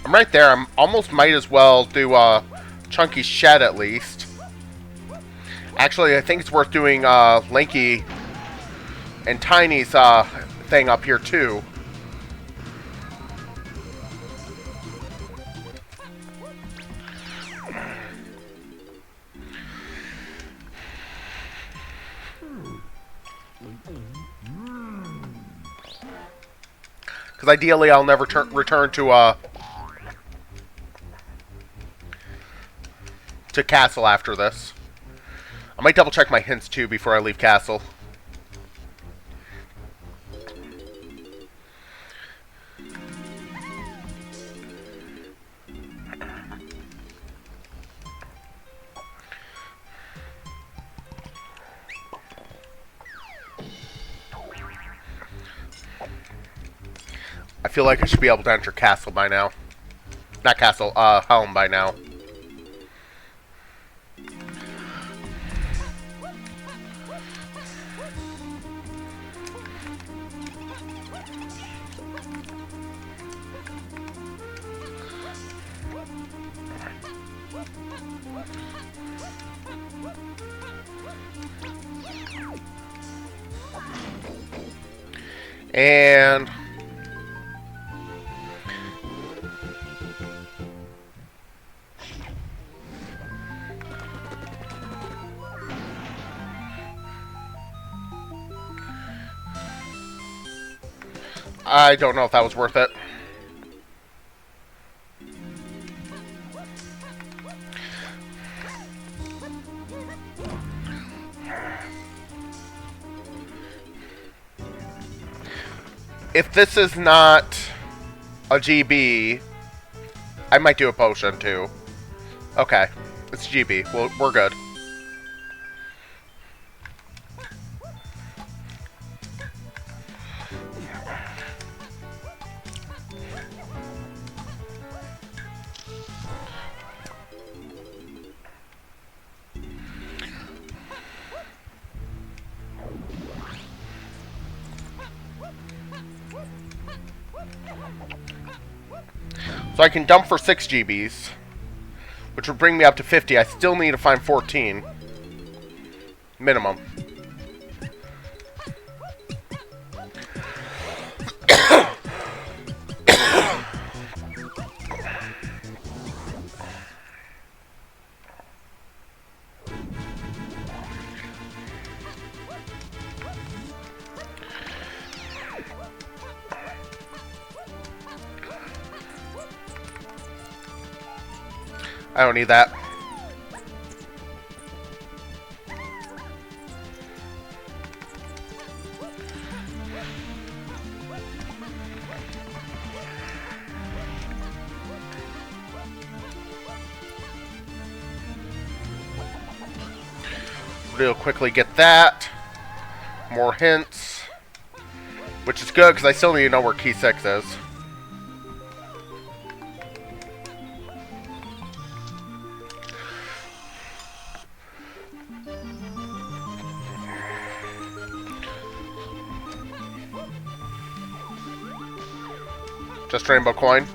I'm right there. I'm almost might as well do Chunky Shed at least. Actually, I think it's worth doing Lanky and Tiny's thing up here too. Because ideally, I'll never return to Castle after this. I might double check my hints too before I leave Castle. I feel like I should be able to enter Castle by now. Not Castle, Helm by now. And I don't know if that was worth it. If this is not a GB, I might do a potion too. Okay, it's GB. Well, we're good. So I can dump for 6 GBs, which would bring me up to 50. I still need to find 14. Minimum. I don't need that. Real quickly get that. More hints. Which is good because I still need to know where key 6 is. Just rainbow coin.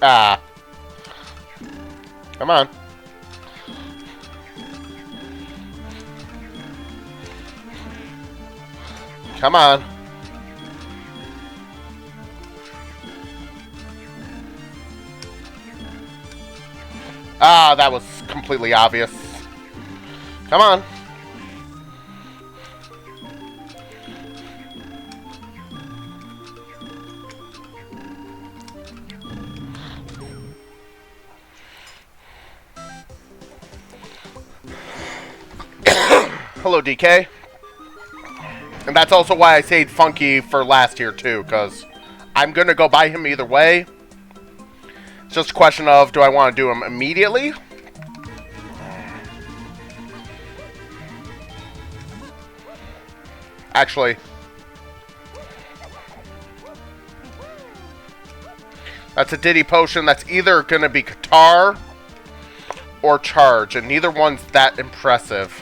Ah. Come on. Come on. Ah, that was completely obvious. Come on. Hello, DK. And that's also why I saved Funky for last year, too, because I'm going to go buy him either way. It's just a question of, do I want to do him immediately? Actually, that's a Diddy potion that's either going to be Qatar or Charge, and neither one's that impressive.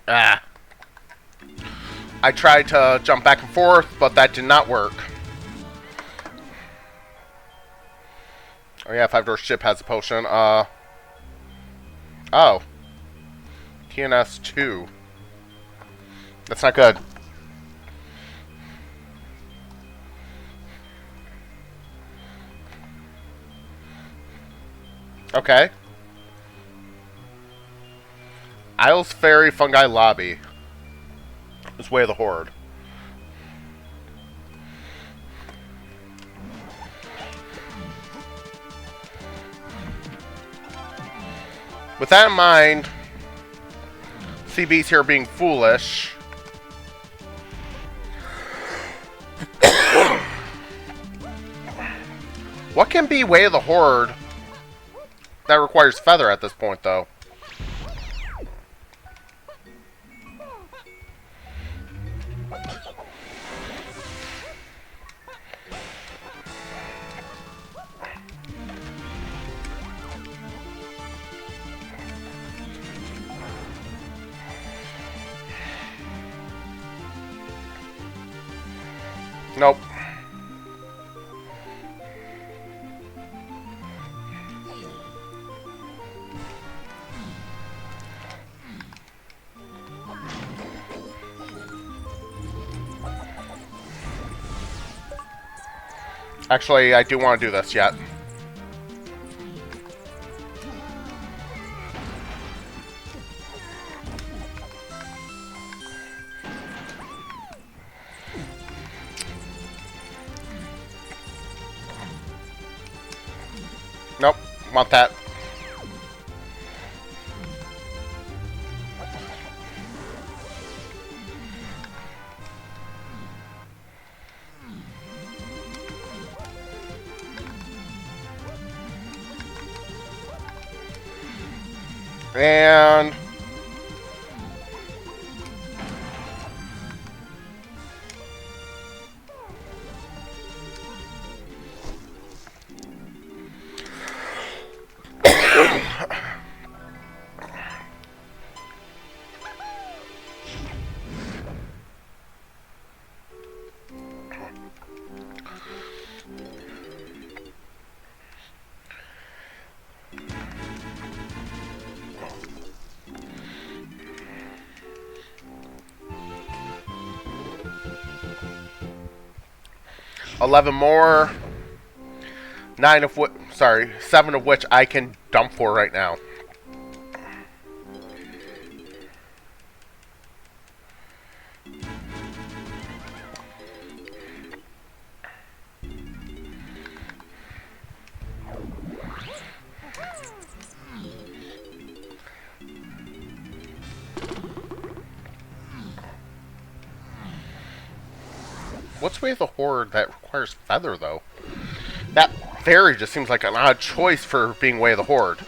Ah. I tried to jump back and forth, but that did not work. Oh yeah, 5-door ship has a potion. Oh. TNS 2. That's not good. Okay. Isles Ferry Fungi Lobby. It's Way of the Horde. With that in mind, CB's here being foolish. What can be Way of the Horde that requires Feather at this point, though? Nope. Actually, I do want to do this yet. Nope, want that. And $11 more, 7 of which I can dump for right now. What's Way of the Horde that requires Feather, though? That fairy just seems like an odd choice for being Way of the Horde.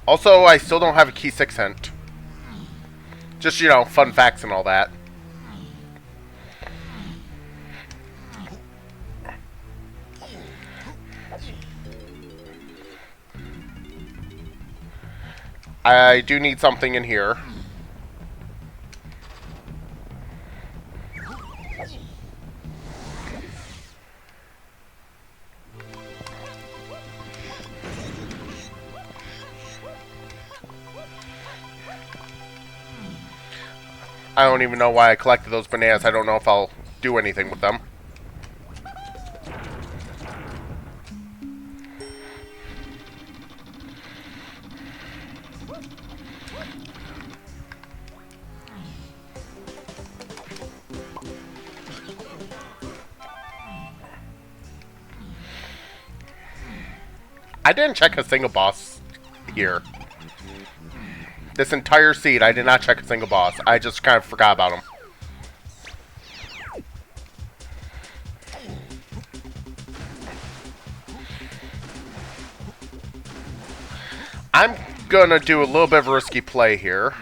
Also, I still don't have a key 6 hint. Just, you know, fun facts and all that. I do need something in here. I don't even know why I collected those bananas. I don't know if I'll do anything with them. I didn't check a single boss here. This entire seed, I did not check a single boss. I just kind of forgot about him. I'm gonna do a little bit of a risky play here.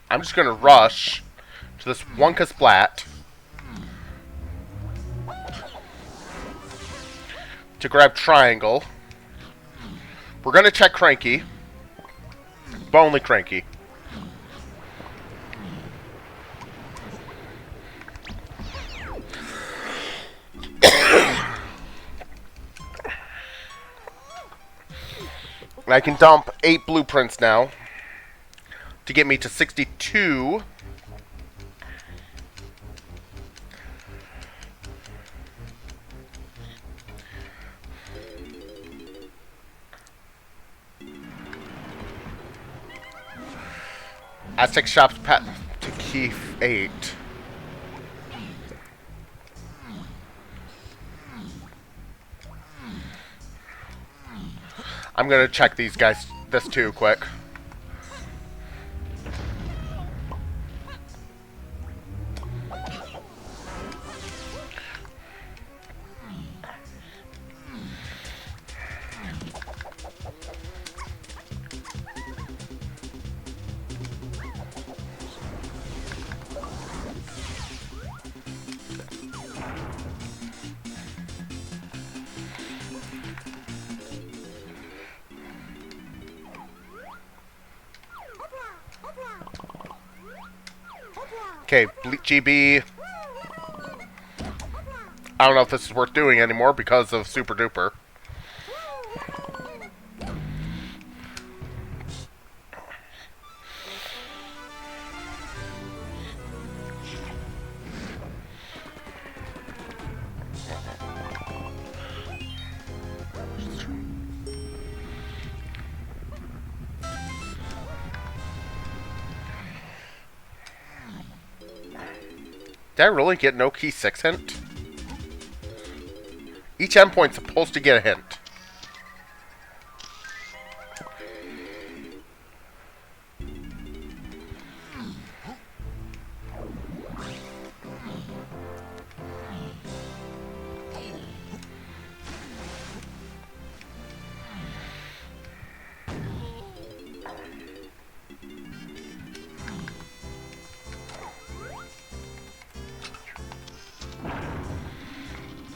I'm just gonna rush to this Wonka Splat to grab Triangle. We're gonna check Cranky. But only Cranky. And I can dump 8 blueprints now to get me to 62. Aztec Shops pat to key 8. I'm gonna check these guys, this too, quick. Okay, GB. I don't know if this is worth doing anymore because of Super Duper. Did I really get no key 6 hint? Each endpoint's supposed to get a hint.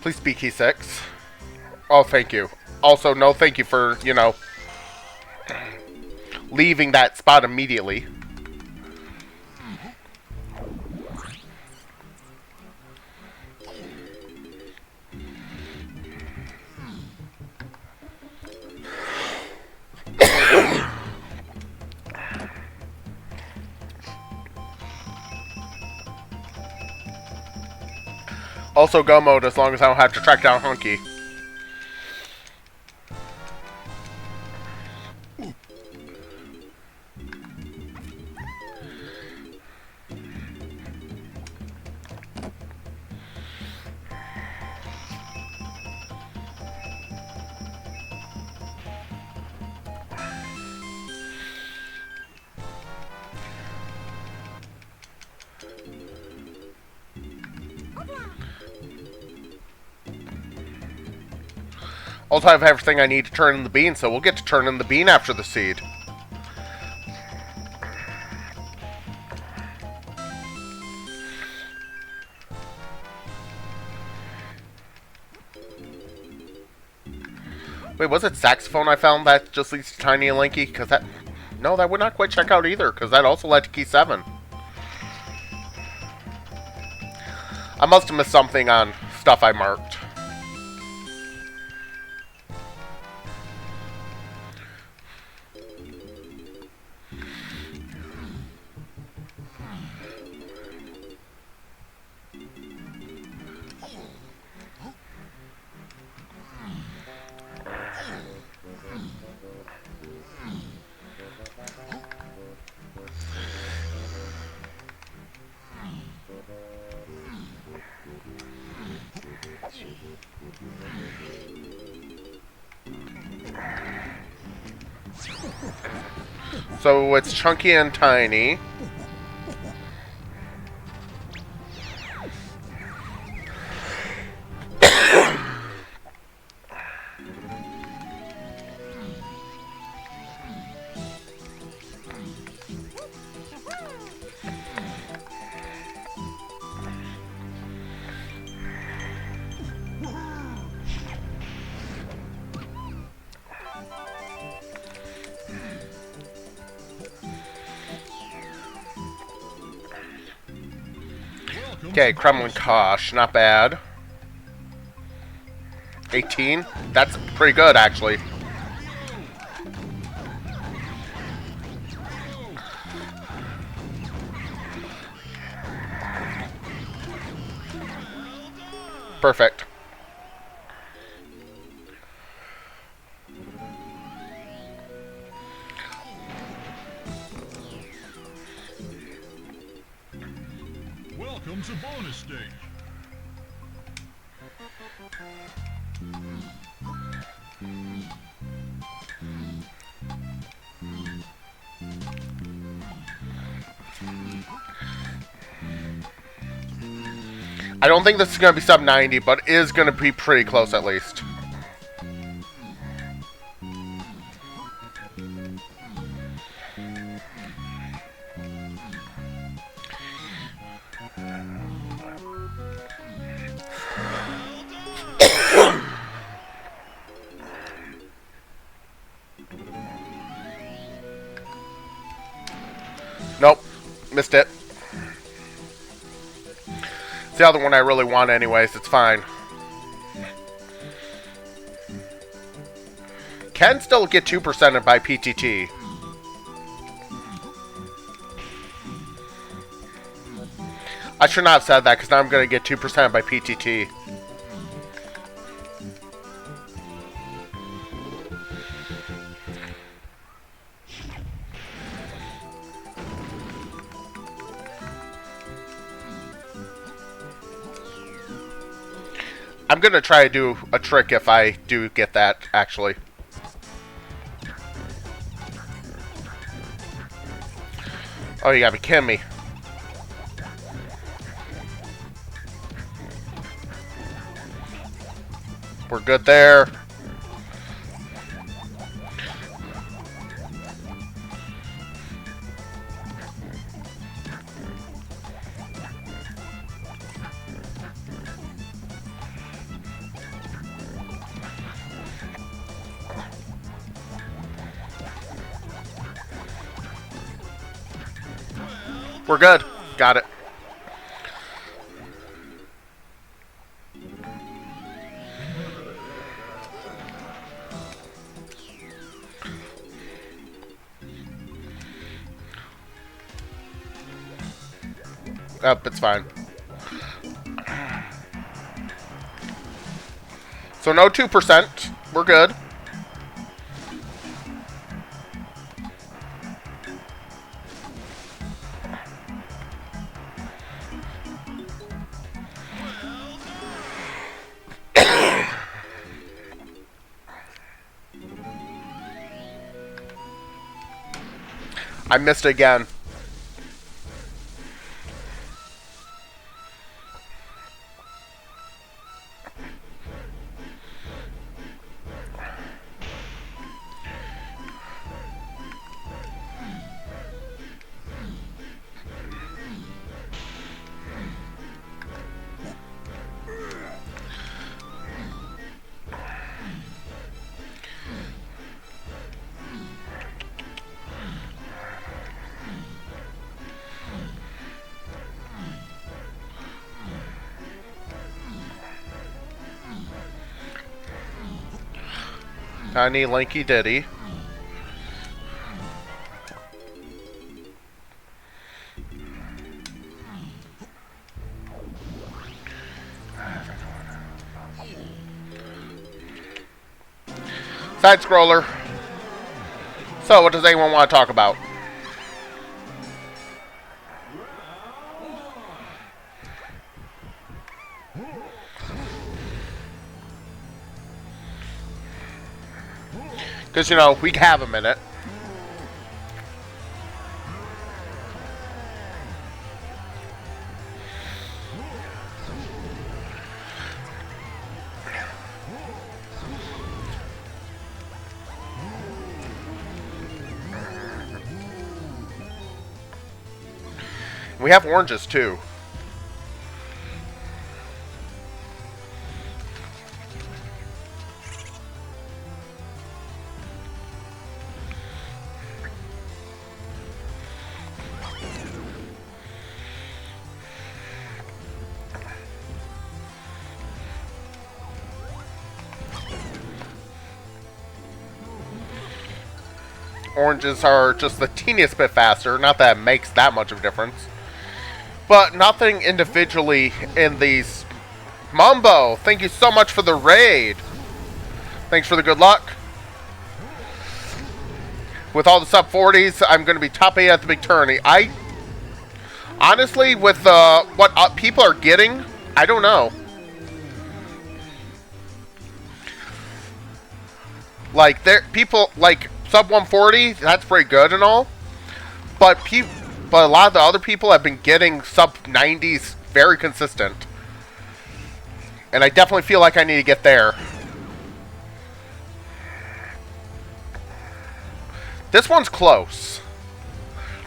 Please be key 6. Oh, thank you. Also, no thank you for, you know, leaving that spot immediately. Also go mode as long as I don't have to track down Hunky. Also, I have everything I need to turn in the bean, so we'll get to turn in the bean after the seed. Wait, was it saxophone I found that just leads to Tiny and Lanky? Because that... No, that would not quite check out either, because that also led to key 7. I must have missed something on stuff I marked. So it's Chunky and Tiny. Okay, Kremlin Kosh, not bad. 18? That's pretty good, actually. Perfect.
Welcome to bonus stage.
I don't think this is going to be sub 90, but it is going to be pretty close at least. Nope, missed it. It's the other one I really want anyways, it's fine. Can still get 2% by PTT. I should not have said that because now I'm going to get 2% by PTT. I'm going to try to do a trick if I do get that, actually. Oh, you gotta be kidding me. We're good there. We're good. Got it. Oh, it's fine. So no 2%. We're good. I missed again. Tiny Lanky Diddy. Side scroller. So, what does anyone want to talk about? Because, you know, we have a minute. We have oranges, too. Oranges are just the teeniest bit faster. Not that it makes that much of a difference. But nothing individually in these. Mumbo, thank you so much for the raid. Thanks for the good luck. With all the sub 40s, I'm going to be top 8 at the big tourney. Honestly, with what people are getting, I don't know. Like, people, like, sub 140, that's pretty good and all. But a lot of the other people have been getting sub 90s very consistent. And I definitely feel like I need to get there. This one's close.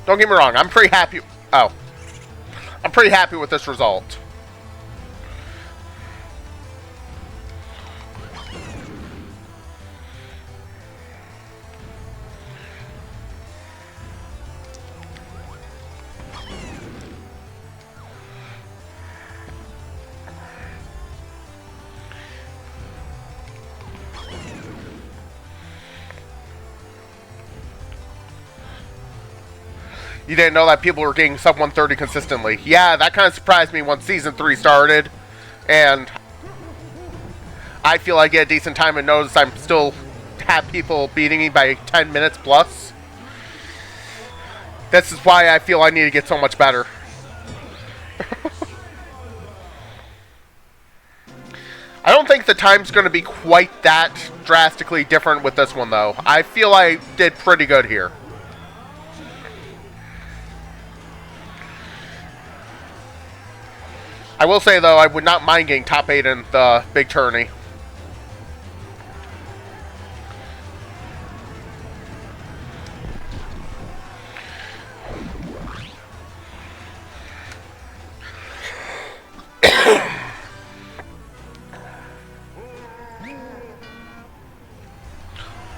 Don't get me wrong, I'm pretty happy. Oh. I'm pretty happy with this result. You didn't know that people were getting sub 130 consistently. Yeah, that kind of surprised me when Season 3 started. And I feel like I get a decent time and notice I'm still have people beating me by 10 minutes plus. This is why I feel I need to get so much better. I don't think the time's going to be quite that drastically different with this one, though. I feel I did pretty good here. I will say, though, I would not mind getting top 8 in the big tourney.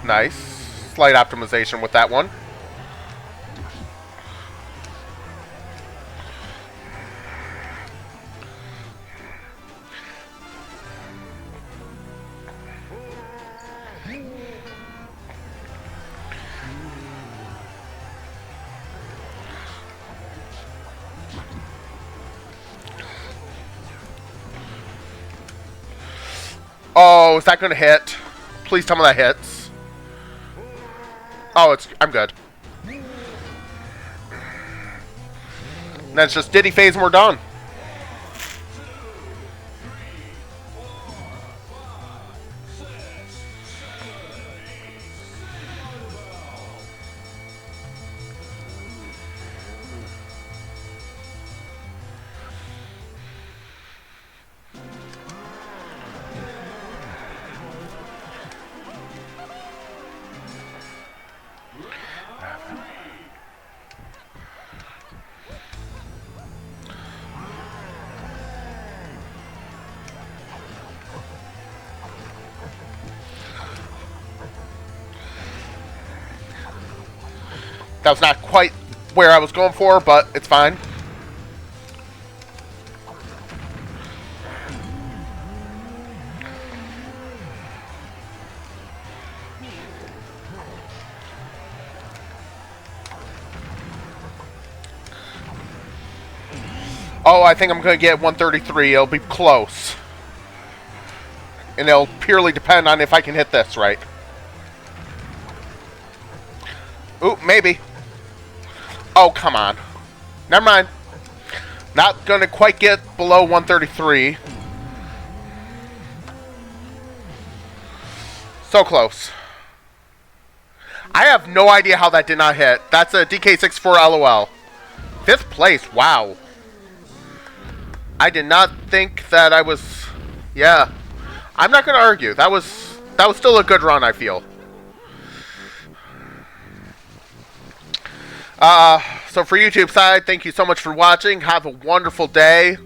Nice. Slight optimization with that one. Oh, is that going to hit? Please tell me that hits. Oh, I'm good. And then it's just Diddy phase and we're done. That was not quite where I was going for, but it's fine. Oh, I think I'm going to get 133. It'll be close. And it'll purely depend on if I can hit this right. Ooh, maybe. Oh, come on. Never mind. Not going to quite get below 133. So close. I have no idea how that did not hit. That's a DK64 LOL. 5th place. Wow. I did not think that I was... Yeah. I'm not going to argue. That was still a good run, I feel. So for YouTube side, thank you so much for watching. Have a wonderful day.